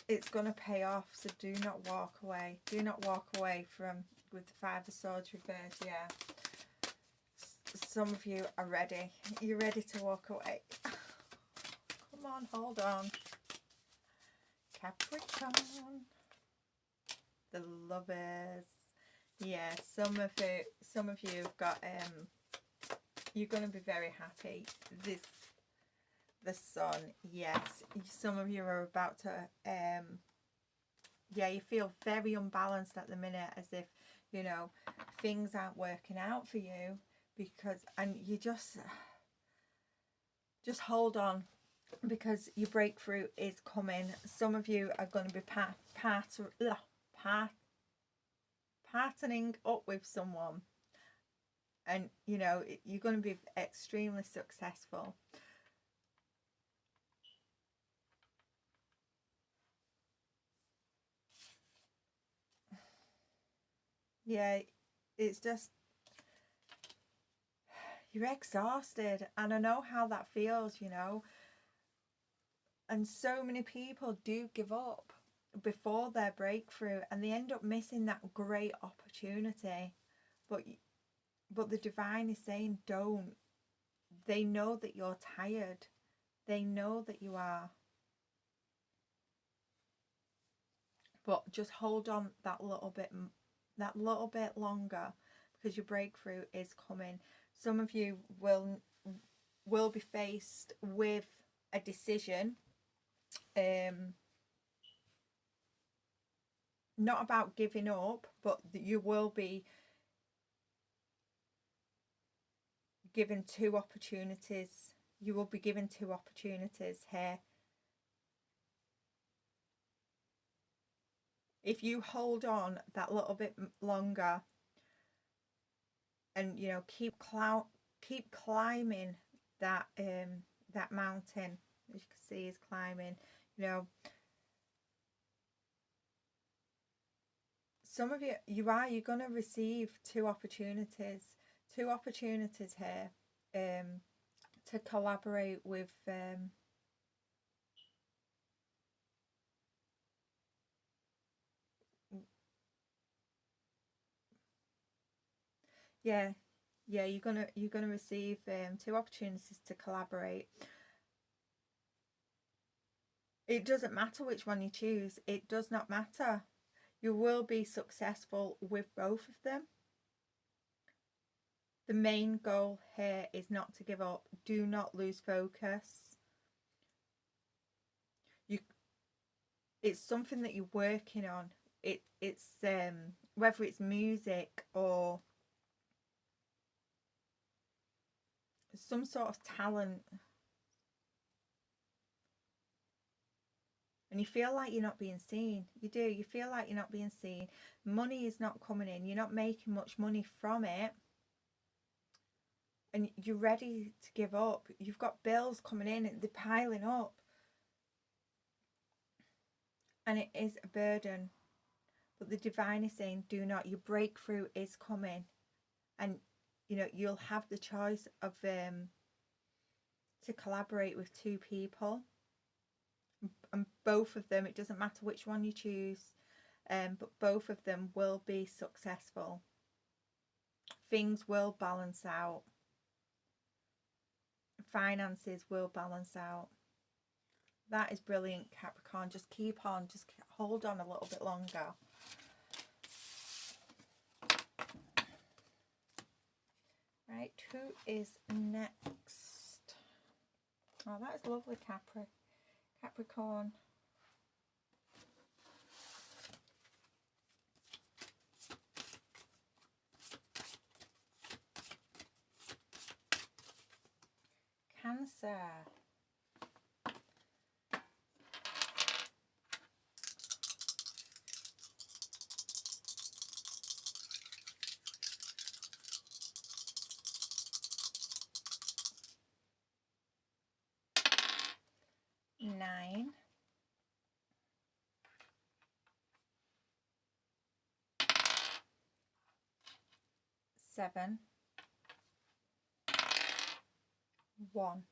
It's going to pay off, so do not walk away. Do not walk away from, with the 5 of Swords reverse, yeah. Some of you are ready. You're ready to walk away. Come on, hold on. Capricorn. The Lovers. Yeah, some of you have got you're going to be very happy. The Sun, yes. Some of you are about to yeah, you feel very unbalanced at the minute, as if, you know, things aren't working out for you, because, and you just hold on, because your breakthrough is coming. Some of you are going to be partnering up with someone, and you know, you're going to be extremely successful. Yeah, it's just, you're exhausted, and I know how that feels, you know. And so many people do give up before their breakthrough, and they end up missing that great opportunity. But the divine is saying, don't. They know that you're tired. They know that you are. But just hold on that little bit longer, because your breakthrough is coming. Some of you will be faced with a decision, not about giving up, but you will be given 2 opportunities. You will be given 2 opportunities here. if you hold on that little bit longer and, you know, keep climbing that that mountain, as you can see is climbing, you know, some of you're going to receive two opportunities here to collaborate with yeah, you're gonna receive two opportunities to collaborate. It doesn't matter which one you choose. It does not matter. You will be successful with both of them. The main goal here is not to give up. Do not lose focus. It's something that you're working on. It's whether it's music or some sort of talent, and you feel like you're not being seen. You feel like you're not being seen. Money is not coming in. You're not making much money from it, and you're ready to give up. You've got bills coming in and they're piling up, and it is a burden. But the divine is saying, do not. Your breakthrough is coming, and you know you'll have the choice of to collaborate with two people, and both of them, it doesn't matter which one you choose, but both of them will be successful. Things will balance out. Finances will balance out. That is brilliant, Capricorn. Just keep on. Just hold on a little bit longer. Right, who is next? Oh, that is lovely, Capricorn. Cancer. Nine. 7. 1.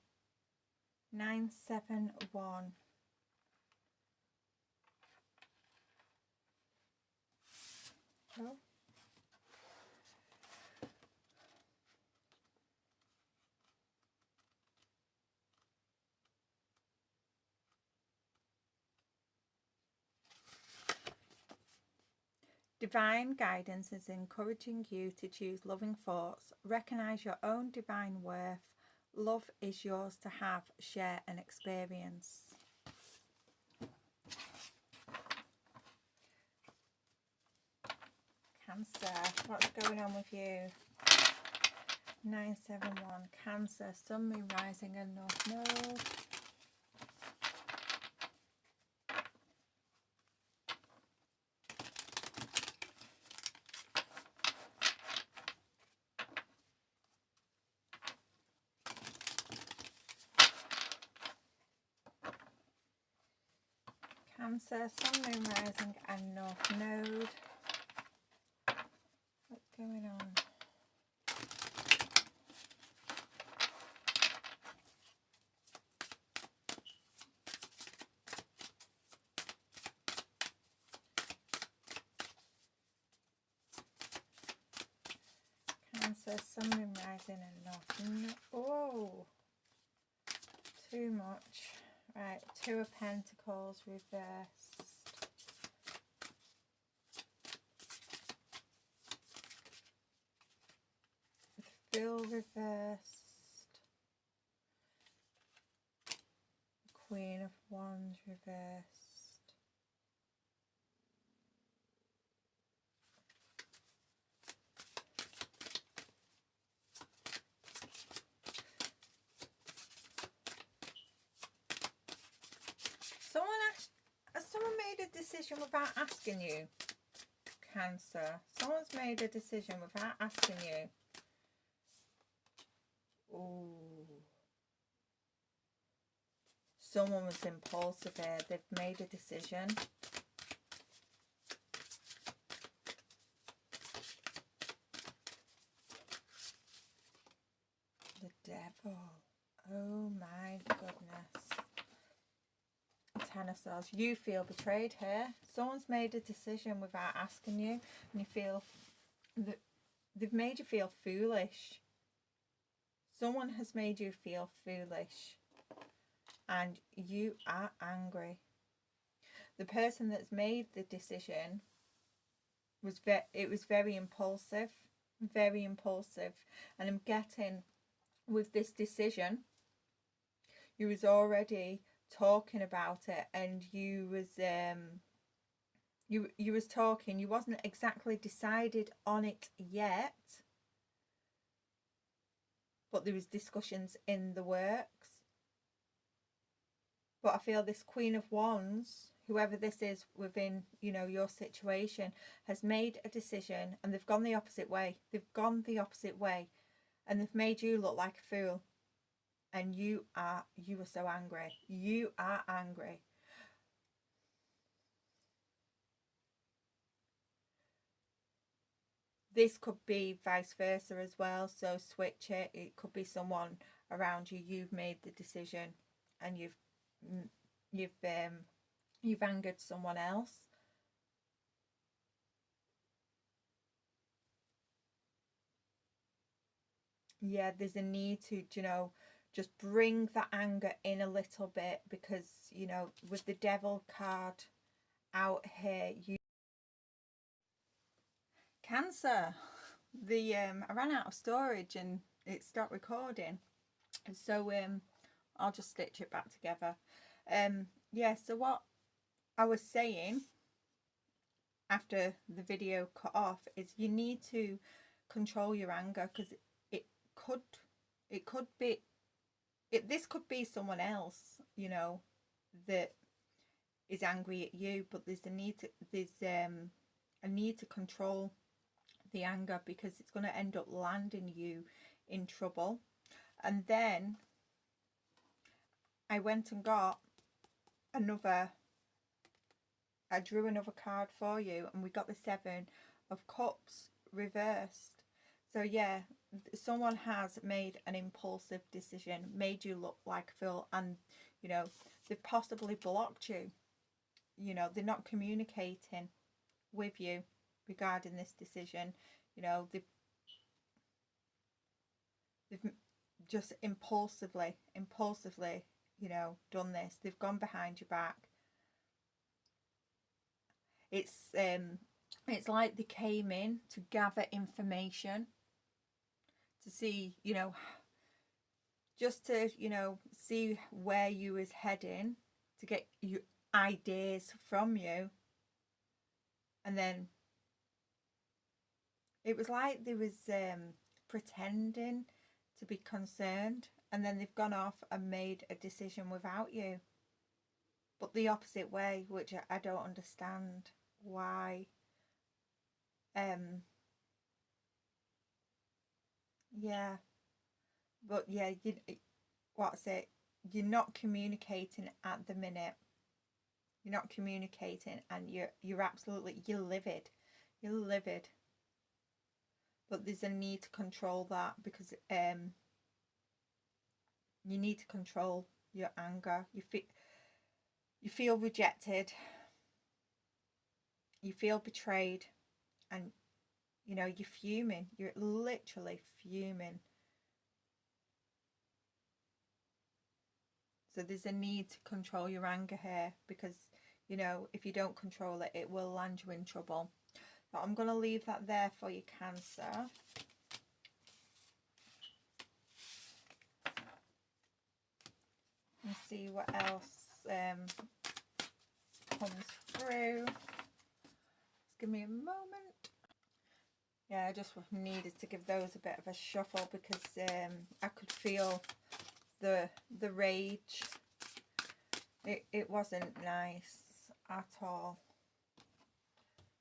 9, 7, 1. Oh. Divine guidance is encouraging you to choose loving thoughts. Recognize your own divine worth. Love is yours to have, share and experience. Cancer, what's going on with you? 971, Cancer, Sun, Moon, Rising and North Node. Cancer, Sun, Moon, Rising and North Node. What's going on? Cancer, Sun, Moon, Rising and North Node. Oh, too much. Right, 2 of Pentacles reversed. Fool reversed. Queen of Wands reversed. Someone a decision without asking you, Cancer. Someone's made a decision without asking you. Ooh. Someone was impulsive here. They've made a decision. The Devil. Oh my goodness. Ten of Swords. You feel betrayed here. Someone's made a decision without asking you, and you feel that they've made you feel foolish. Someone has made you feel foolish, and you are angry. The person that's made the decision was very impulsive, and I'm getting with this decision, you was already talking about it, and you was talking. You wasn't exactly decided on it yet, but there was discussions in the works. But I feel this Queen of Wands, whoever this is within, you know, your situation, has made a decision, and they've gone the opposite way. They've gone the opposite way, and they've made you look like a fool. And you are so angry. You are angry. This could be vice versa as well. So switch it. It could be someone around you. You've made the decision, and you've angered someone else. Yeah, there's a need to, you know, just bring that anger in a little bit, because, you know, with the Devil card out here, you Cancer, I ran out of storage and it stopped recording, so I'll just stitch it back together. Yeah, so what I was saying after the video cut off is you need to control your anger, because this could be someone else, you know, that is angry at you, but there's a need to control the anger, because it's going to end up landing you in trouble. And then I went and got I drew another card for you, and we got the Seven of Cups reversed. So yeah, someone has made an impulsive decision, made you look like a fool, and, you know, they've possibly blocked you. You know, they're not communicating with you regarding this decision. You know, they've just impulsively, you know, done this. They've gone behind your back. It's like they came in to gather information, to see, you know, just to, you know, see where you was heading, to get your ideas from you. And then it was like they was pretending to be concerned, and then they've gone off and made a decision without you, but the opposite way, which I don't understand why. Yeah, but yeah, what's it, you're not communicating at the minute. You're not communicating, and you're absolutely, you're livid. But there's a need to control that, because you need to control your anger. You feel rejected, you feel betrayed, and, you know, you're fuming. You're literally fuming. So there's a need to control your anger here, because, you know, if you don't control it, it will land you in trouble. But I'm going to leave that there for you, Cancer. And see what else comes through. Just give me a moment. Yeah, I just needed to give those a bit of a shuffle, because I could feel the rage. It wasn't nice at all.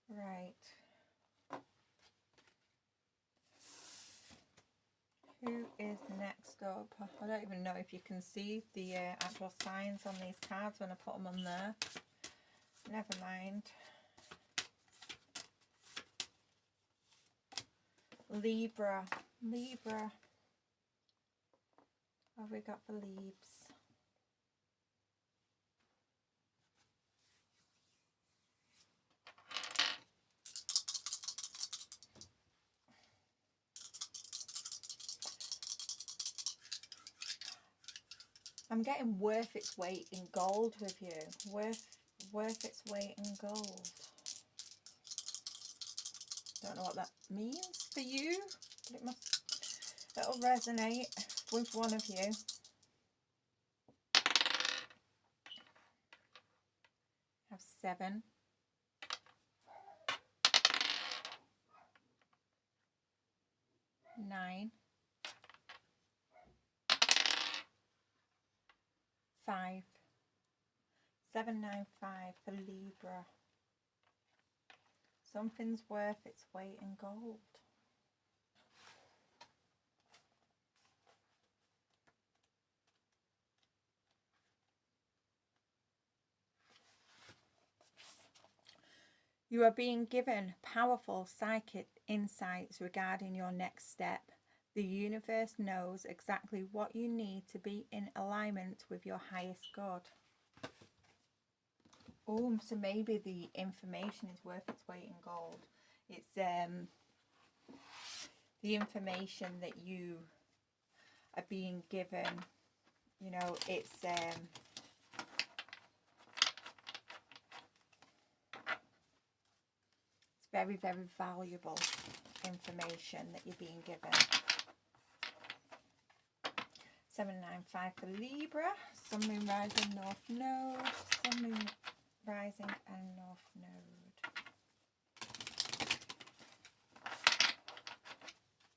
Right. Who is next up? I don't even know if you can see the actual signs on these cards when I put them on there. Never mind. Libra. Libra. What have we got for Libs? I'm getting worth its weight in gold with you. Worth its weight in gold. Don't know what that means for you, but it'll resonate with one of you. Have 7. 9. 5. 795 for Libra. Something's worth its weight in gold. You are being given powerful psychic insights regarding your next step. The universe knows exactly what you need to be in alignment with your highest good. Oh, so maybe the information is worth its weight in gold. It's the information that you are being given, you know, it's very, very valuable information that you're being given. 795 for Libra. Sun, Moon, Rising, North Node. Sun, Moon, Rising and North Node.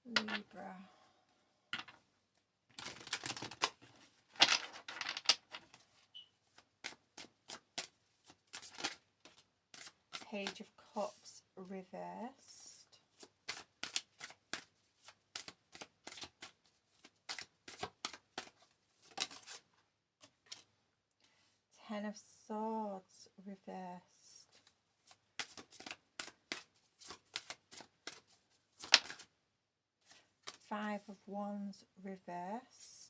Libra. Page of Cups reversed. Ten of Swords reversed. Five of Wands reversed.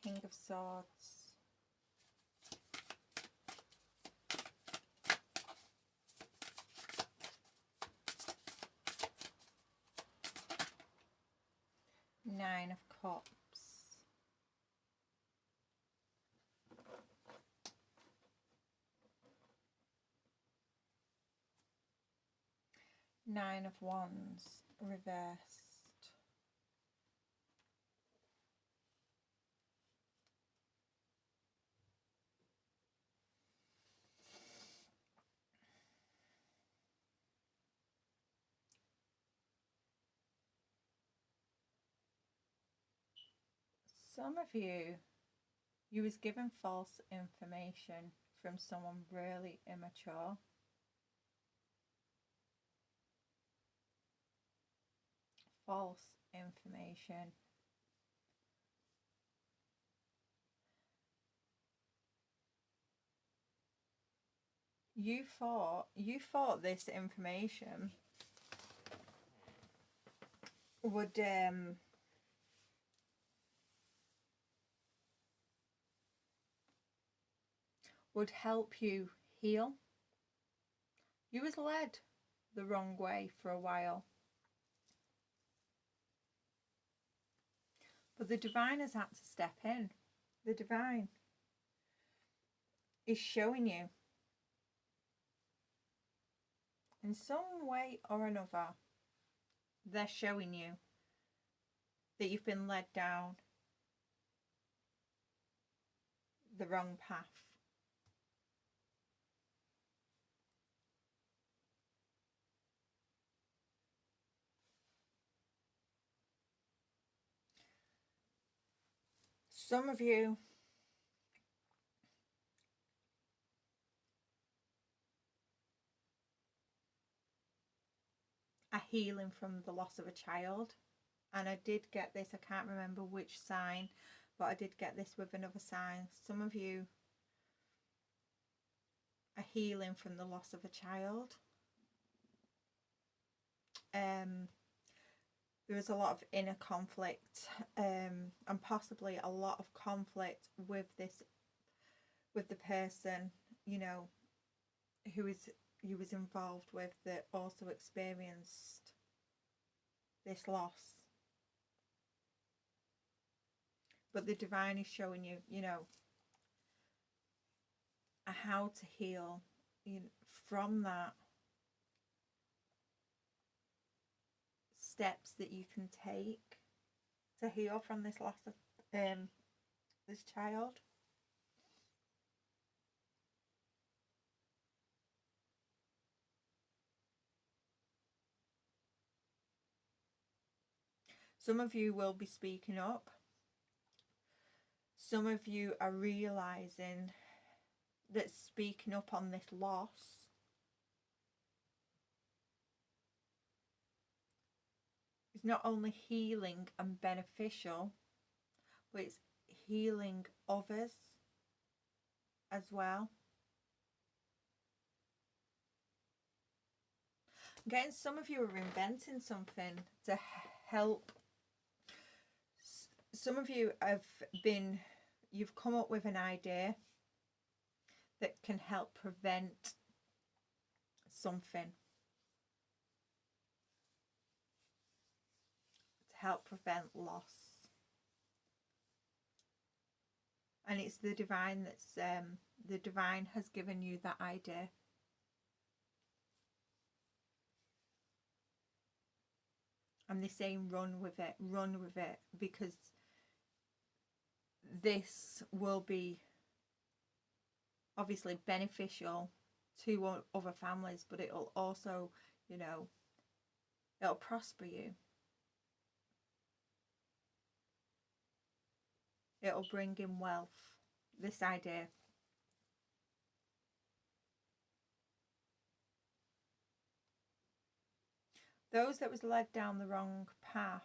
King of Swords. Nine of Cups. Nine of Wands reversed. Some of you was given false information from someone really immature. False information. You thought this information would help you heal. You was led the wrong way for a while. But the divine has had to step in. The divine is showing you in some way or another. They're showing you that you've been led down the wrong path. Some of you are healing from the loss of a child. And I did get this, I can't remember which sign, but I did get this with another sign. Some of you are healing from the loss of a child. There is a lot of inner conflict, and possibly a lot of conflict with the person, you know, who you was involved with, that also experienced this loss. But the divine is showing you, you know, how to heal, you know, from that. Steps that you can take to heal from this loss of this child. Some of you will be speaking up. Some of you are realizing that speaking up on this loss is not only healing and beneficial, but it's healing others as well. Again, some of you are inventing something to help. Some of you you've come up with an idea that can help prevent something. To help prevent loss. And it's the divine that's, the divine has given you that idea. And they're saying run with it, because this will be obviously beneficial to other families, but it'll also, you know, it'll prosper you. It'll bring in wealth, this idea. Those that was led down the wrong path,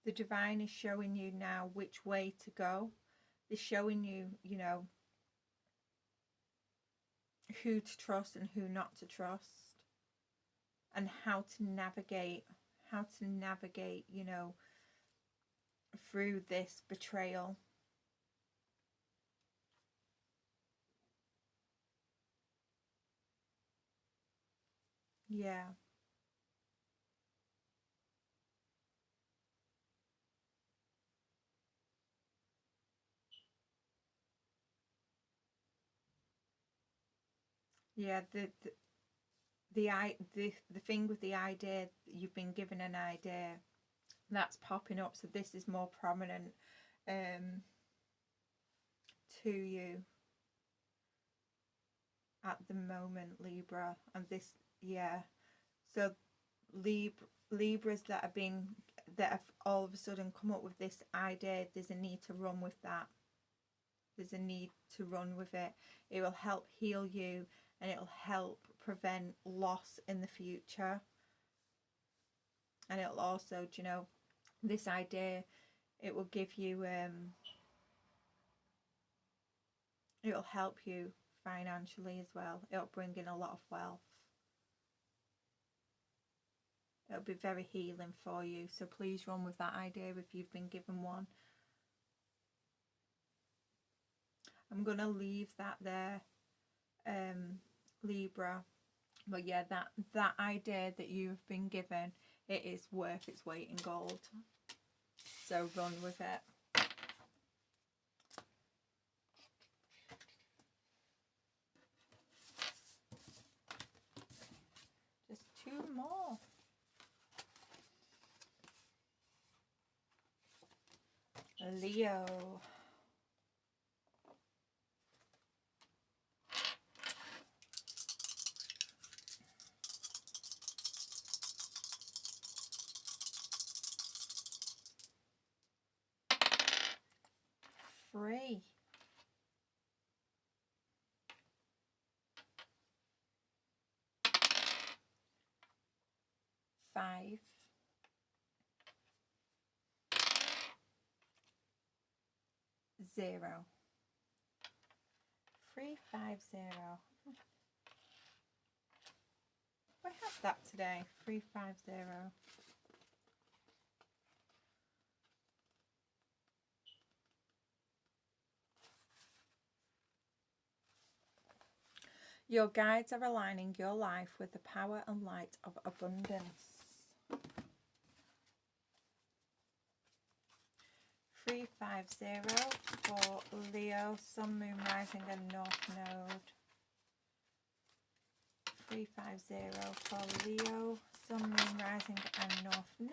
the divine is showing you now which way to go. They're showing you, you know, who to trust and who not to trust, and how to navigate, you know, through this betrayal. Yeah. Yeah, the thing with the idea, you've been given an idea that's popping up, so this is more prominent to you at the moment, Libra. And this, yeah, so Libras that have all of a sudden come up with this idea, there's a need to run with that. There's a need to run with it. It will help heal you, and it'll help prevent loss in the future. And it'll also, you know, this idea, it will give you, it'll help you financially as well. It'll bring in a lot of wealth. It'll be very healing for you. So please run with that idea if you've been given one. I'm going to leave that there, Libra. But yeah, that idea that you've been given, it is worth its weight in gold. So run with it. Just two more. Leo. 3. 5. 0. 3, 5, 0. We have that today. 3, 5, 0. Your guides are aligning your life with the power and light of abundance. 3, 5, 0 for Leo, Sun, Moon, Rising and North Node. 3, 5, 0 for Leo, Sun, Moon, Rising and North Node.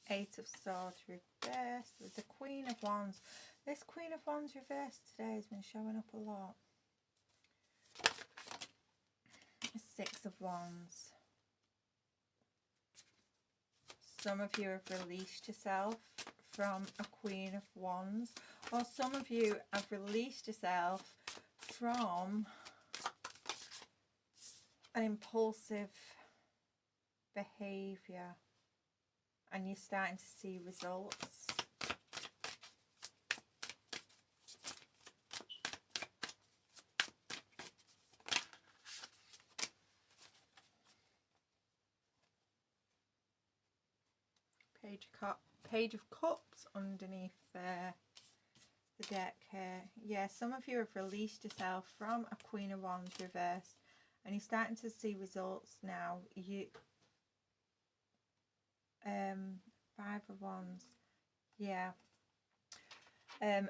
Eight of Swords reversed with the Queen of Wands. This Queen of Wands reversed today has been showing up a lot. 6 of Wands. Some of you have released yourself from a Queen of Wands, or some of you have released yourself from an impulsive behaviour. And you're starting to see results. Page of Cups underneath the deck here. Yeah, some of you have released yourself from a Queen of Wands reverse, and you're starting to see results now. You 5 of Wands, yeah, and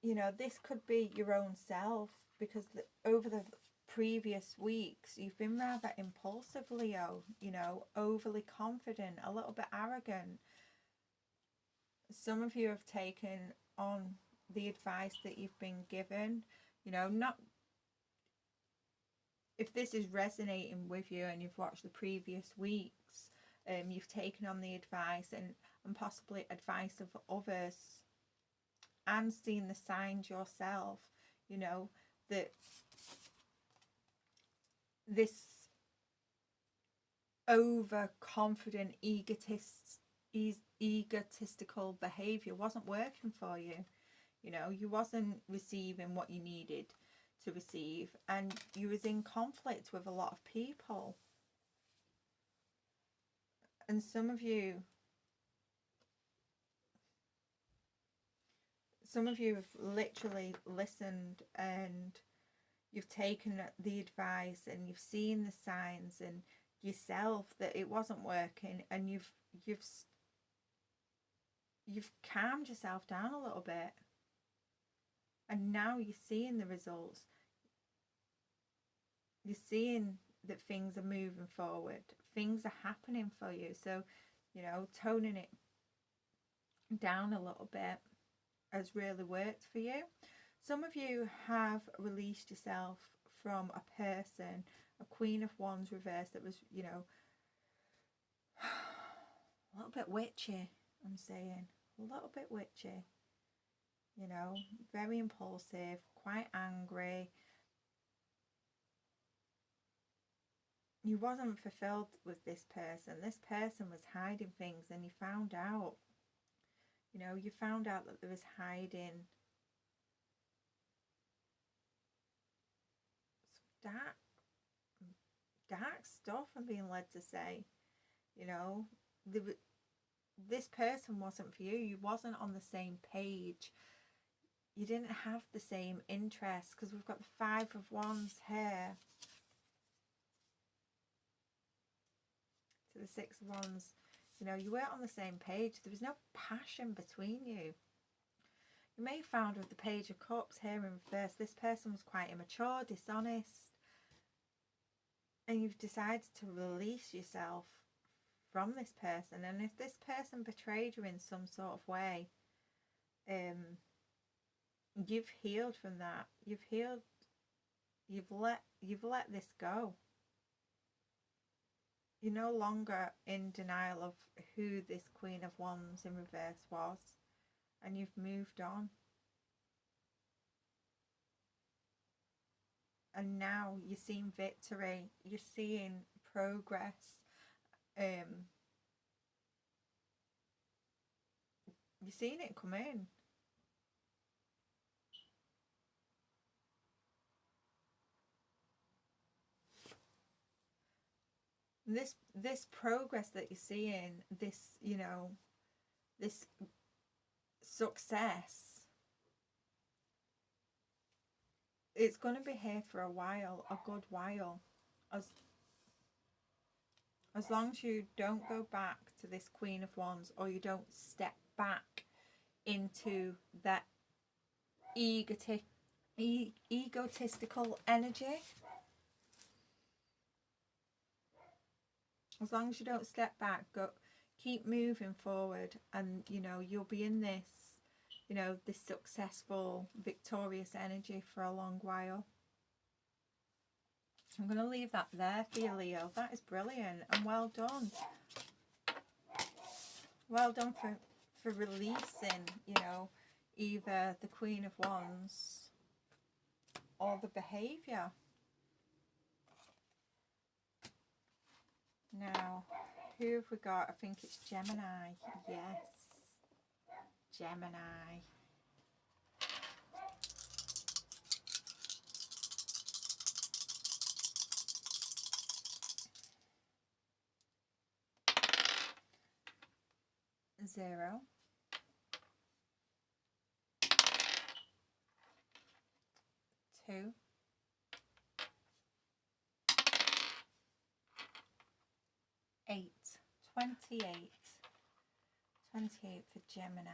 you know, this could be your own self, because over the previous weeks you've been rather impulsive, Leo, you know, overly confident, a little bit arrogant. Some of you have taken on the advice that you've been given, you know, not if this is resonating with you and you've watched the previous weeks. You've taken on the advice and possibly advice of others, and seen the signs yourself, you know, that this overconfident egotistical behaviour wasn't working for you. You know, you wasn't receiving what you needed to receive, and you was in conflict with a lot of people. And some of you have literally listened, and you've taken the advice, and you've seen the signs and yourself that it wasn't working, and you've calmed yourself down a little bit, and now you're seeing the results. You're seeing that things are moving forward, things are happening for you. So, you know, toning it down a little bit has really worked for you. Some of you have released yourself from a person, a Queen of Wands reverse, that was, you know, a little bit witchy. I'm saying a little bit witchy, you know, very impulsive, quite angry. You wasn't fulfilled with this person. This person was hiding things, and you found out, you know, you found out that there was hiding dark stuff, I'm being led to say. You know, this person wasn't for you. You wasn't on the same page. You didn't have the same interests, because we've got the 5 of Wands here to the 6 of Wands. You know, you weren't on the same page. There was no passion between you. You may have found with the Page of Cups here in reverse, this person was quite immature, dishonest, and you've decided to release yourself from this person. And if this person betrayed you in some sort of way, you've healed from that. You've healed. You've let this go. You're no longer in denial of who this Queen of Wands in reverse was, and you've moved on. And now you're seeing victory, you're seeing progress. You're seeing it come in. This progress that you're seeing, this, you know, this success, it's going to be here for a while, a good while. As long as you don't go back to this Queen of Wands, or you don't step back into that egotistical energy. As long as you don't step back, keep moving forward, and you know, you'll be in this, you know, this successful, victorious energy for a long while. I'm going to leave that there for you, Leo. That is brilliant, and well done. Well done for releasing, you know, either the Queen of Wands or the behaviour. Now, who have we got? I think it's Gemini. Yes, Gemini. Zero. 2. 8. 28. 28 for Gemini.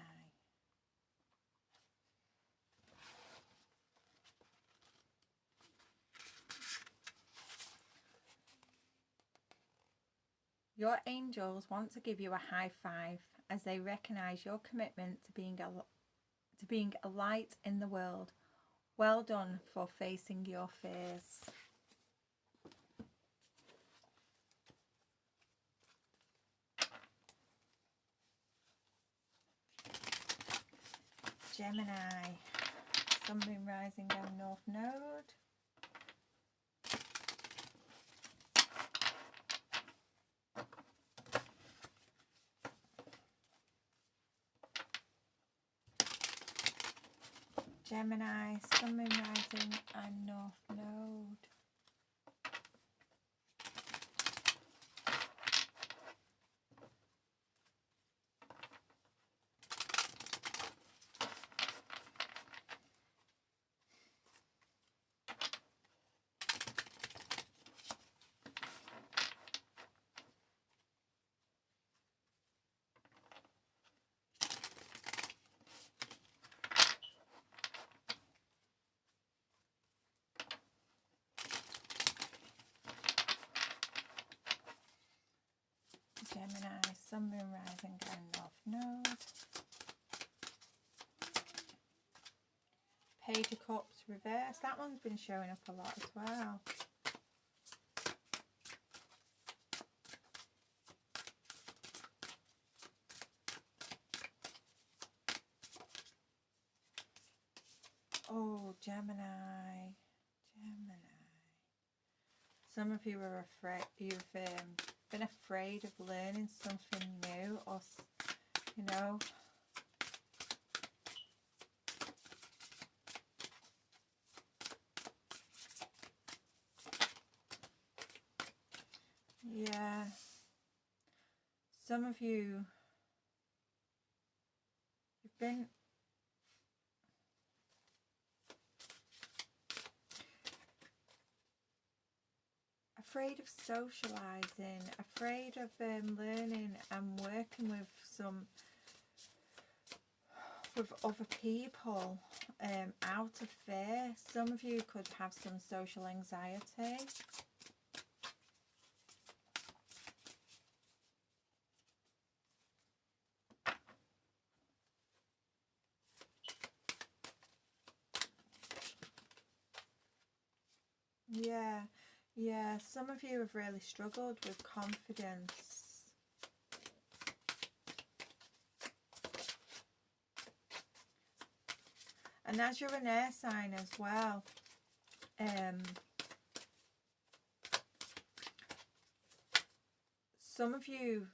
Your angels want to give you a high five as they recognise your commitment to being a light in the world. Well done for facing your fears. Gemini, Sun, Moon, Rising, and North Node. Gemini, Sun, Moon, Rising, and North Node. Gemini, Sun, Moon, Rising, and North Node. Page of Cups reverse. That one's been showing up a lot as well. Oh, Gemini. Some of you are afraid. You've been afraid of learning something new, or, you know, yeah, some of you've been afraid of socializing, afraid of learning and working with some with other people, out of fear. Some of you could have some social anxiety. Yeah, some of you have really struggled with confidence. And as you're an air sign as well, some of you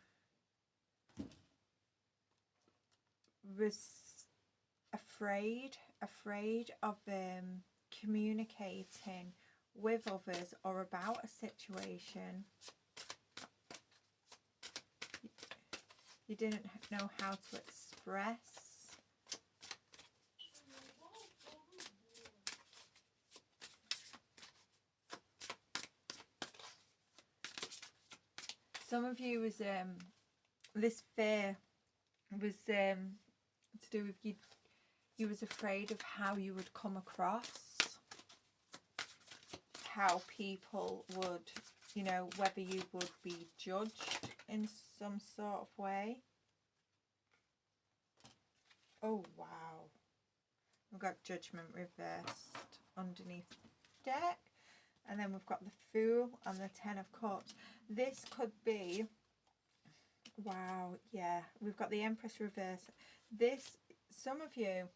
was afraid of communicating with others or about a situation. You didn't know how to express. Some of you was this fear was to do with you was afraid of how you would come across, how people would, you know, whether you would be judged in some sort of way. Oh wow, we've got Judgment reversed underneath the deck, and then we've got the Fool and the Ten of Cups. This could be, wow, yeah, we've got the Empress reversed. This, some of you,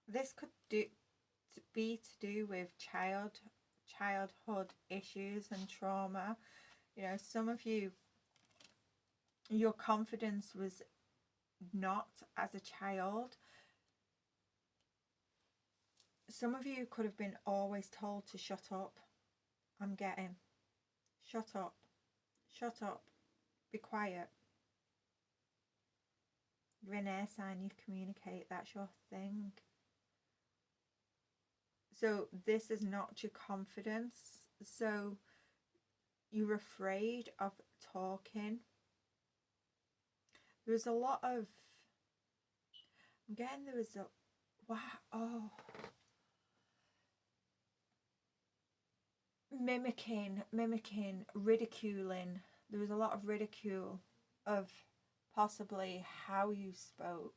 this could be to do with childhood issues and trauma. You know, some of you, your confidence was not as a child. Some of you could have been always told to shut up. I'm getting, shut up, be quiet. You're an air sign, you communicate, that's your thing. So this is not your confidence. So you're afraid of talking. There was a lot of, again, there was a, wow, oh, mimicking, ridiculing. There was a lot of ridicule of possibly how you spoke,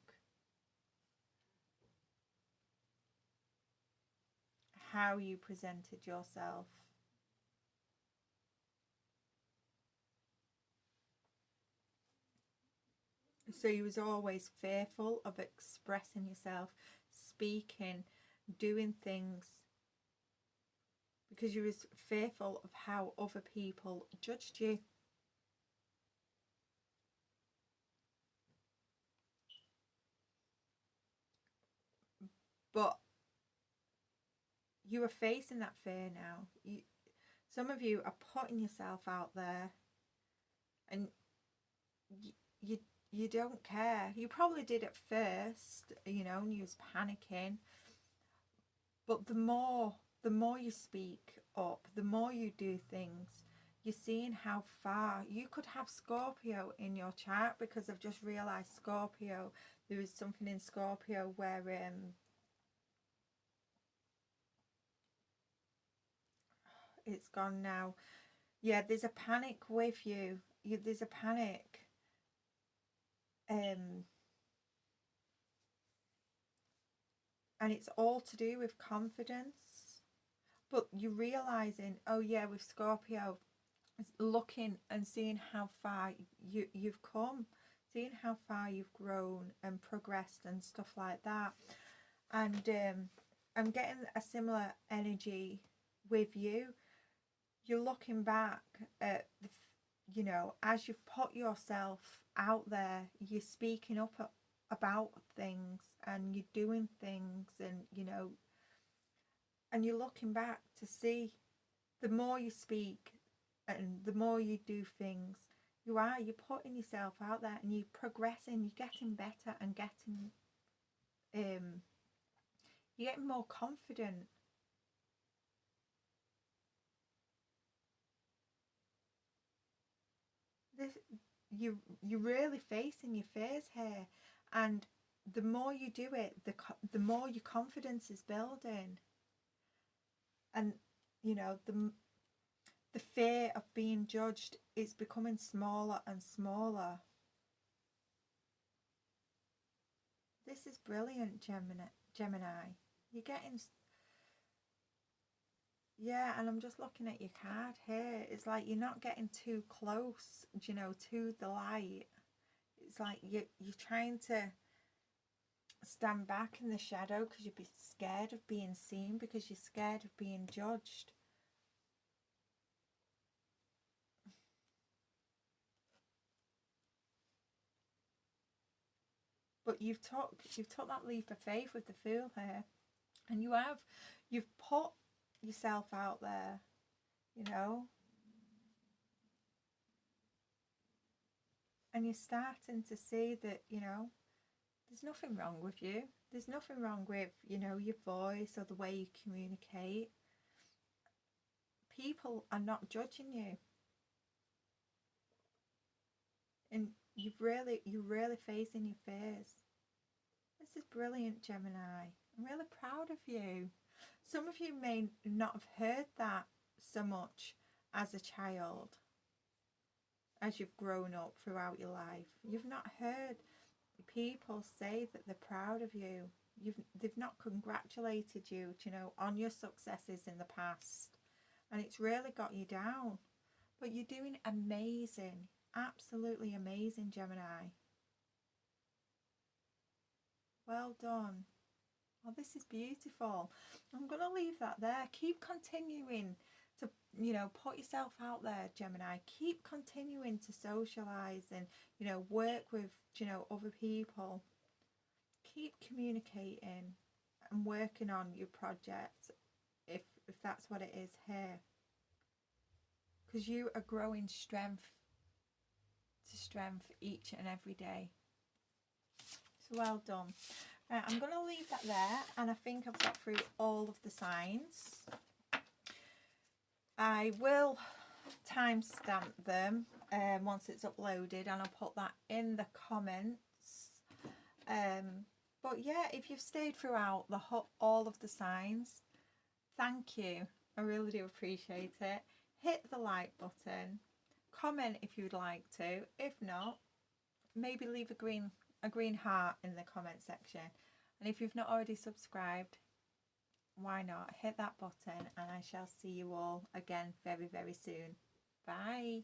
how you presented yourself. So you was always fearful of expressing yourself, speaking, doing things, because you was fearful of how other people judged you. But you are facing that fear now. Some of you are putting yourself out there, and you don't care. You probably did at first, you know, and you was panicking. But the more you speak up, the more you do things, you're seeing how far. You could have Scorpio in your chart, because I've just realised Scorpio, there is something in Scorpio where it's gone now. Yeah, there's a panic with you. There's a panic. And it's all to do with confidence. But you're realising, oh yeah, with Scorpio, looking and seeing how far you've come, seeing how far you've grown and progressed and stuff like that. And I'm getting a similar energy with you. You're looking back at the, you know, as you've put yourself out there, you're speaking up about things and you're doing things, and you know, and you're looking back to see the more you speak and the more you do things, you're putting yourself out there and you're progressing, you're getting better and getting you're getting more confident. you're really facing your fears here, and the more you do it, the more your confidence is building, and you know the fear of being judged is becoming smaller and smaller. This is brilliant, Gemini. You're getting, yeah, and I'm just looking at your card here. It's like you're not getting too close, you know, to the light. It's like you're trying to stand back in the shadow because you'd be scared of being seen, because you're scared of being judged. But you've took that leap of faith with the Fool here, and you've put yourself out there, you know, and you're starting to see that, you know, there's nothing wrong with you. There's nothing wrong with, you know, your voice or the way you communicate. People are not judging you, and you're really facing your fears. This is brilliant, Gemini. I'm really proud of you. Some of you may not have heard that so much as a child, as you've grown up throughout your life. You've not heard people say that they're proud of you. They've not congratulated you, you know, on your successes in the past, and it's really got you down. But you're doing amazing, absolutely amazing, Gemini. Well done. Oh, this is beautiful. I'm going to leave that there. Keep continuing to, you know, put yourself out there, Gemini. Keep continuing to socialise and, you know, work with, you know, other people. Keep communicating and working on your project, if that's what it is here. Because you are growing strength to strength each and every day. So well done. I'm going to leave that there, and I think I've got through all of the signs. I will timestamp them once it's uploaded, and I'll put that in the comments. But yeah, if you've stayed throughout all of the signs, thank you. I really do appreciate it. Hit the like button. Comment if you'd like to. If not, maybe leave a green heart in the comment section. And if you've not already subscribed, why not hit that button, and I shall see you all again very, very soon. Bye.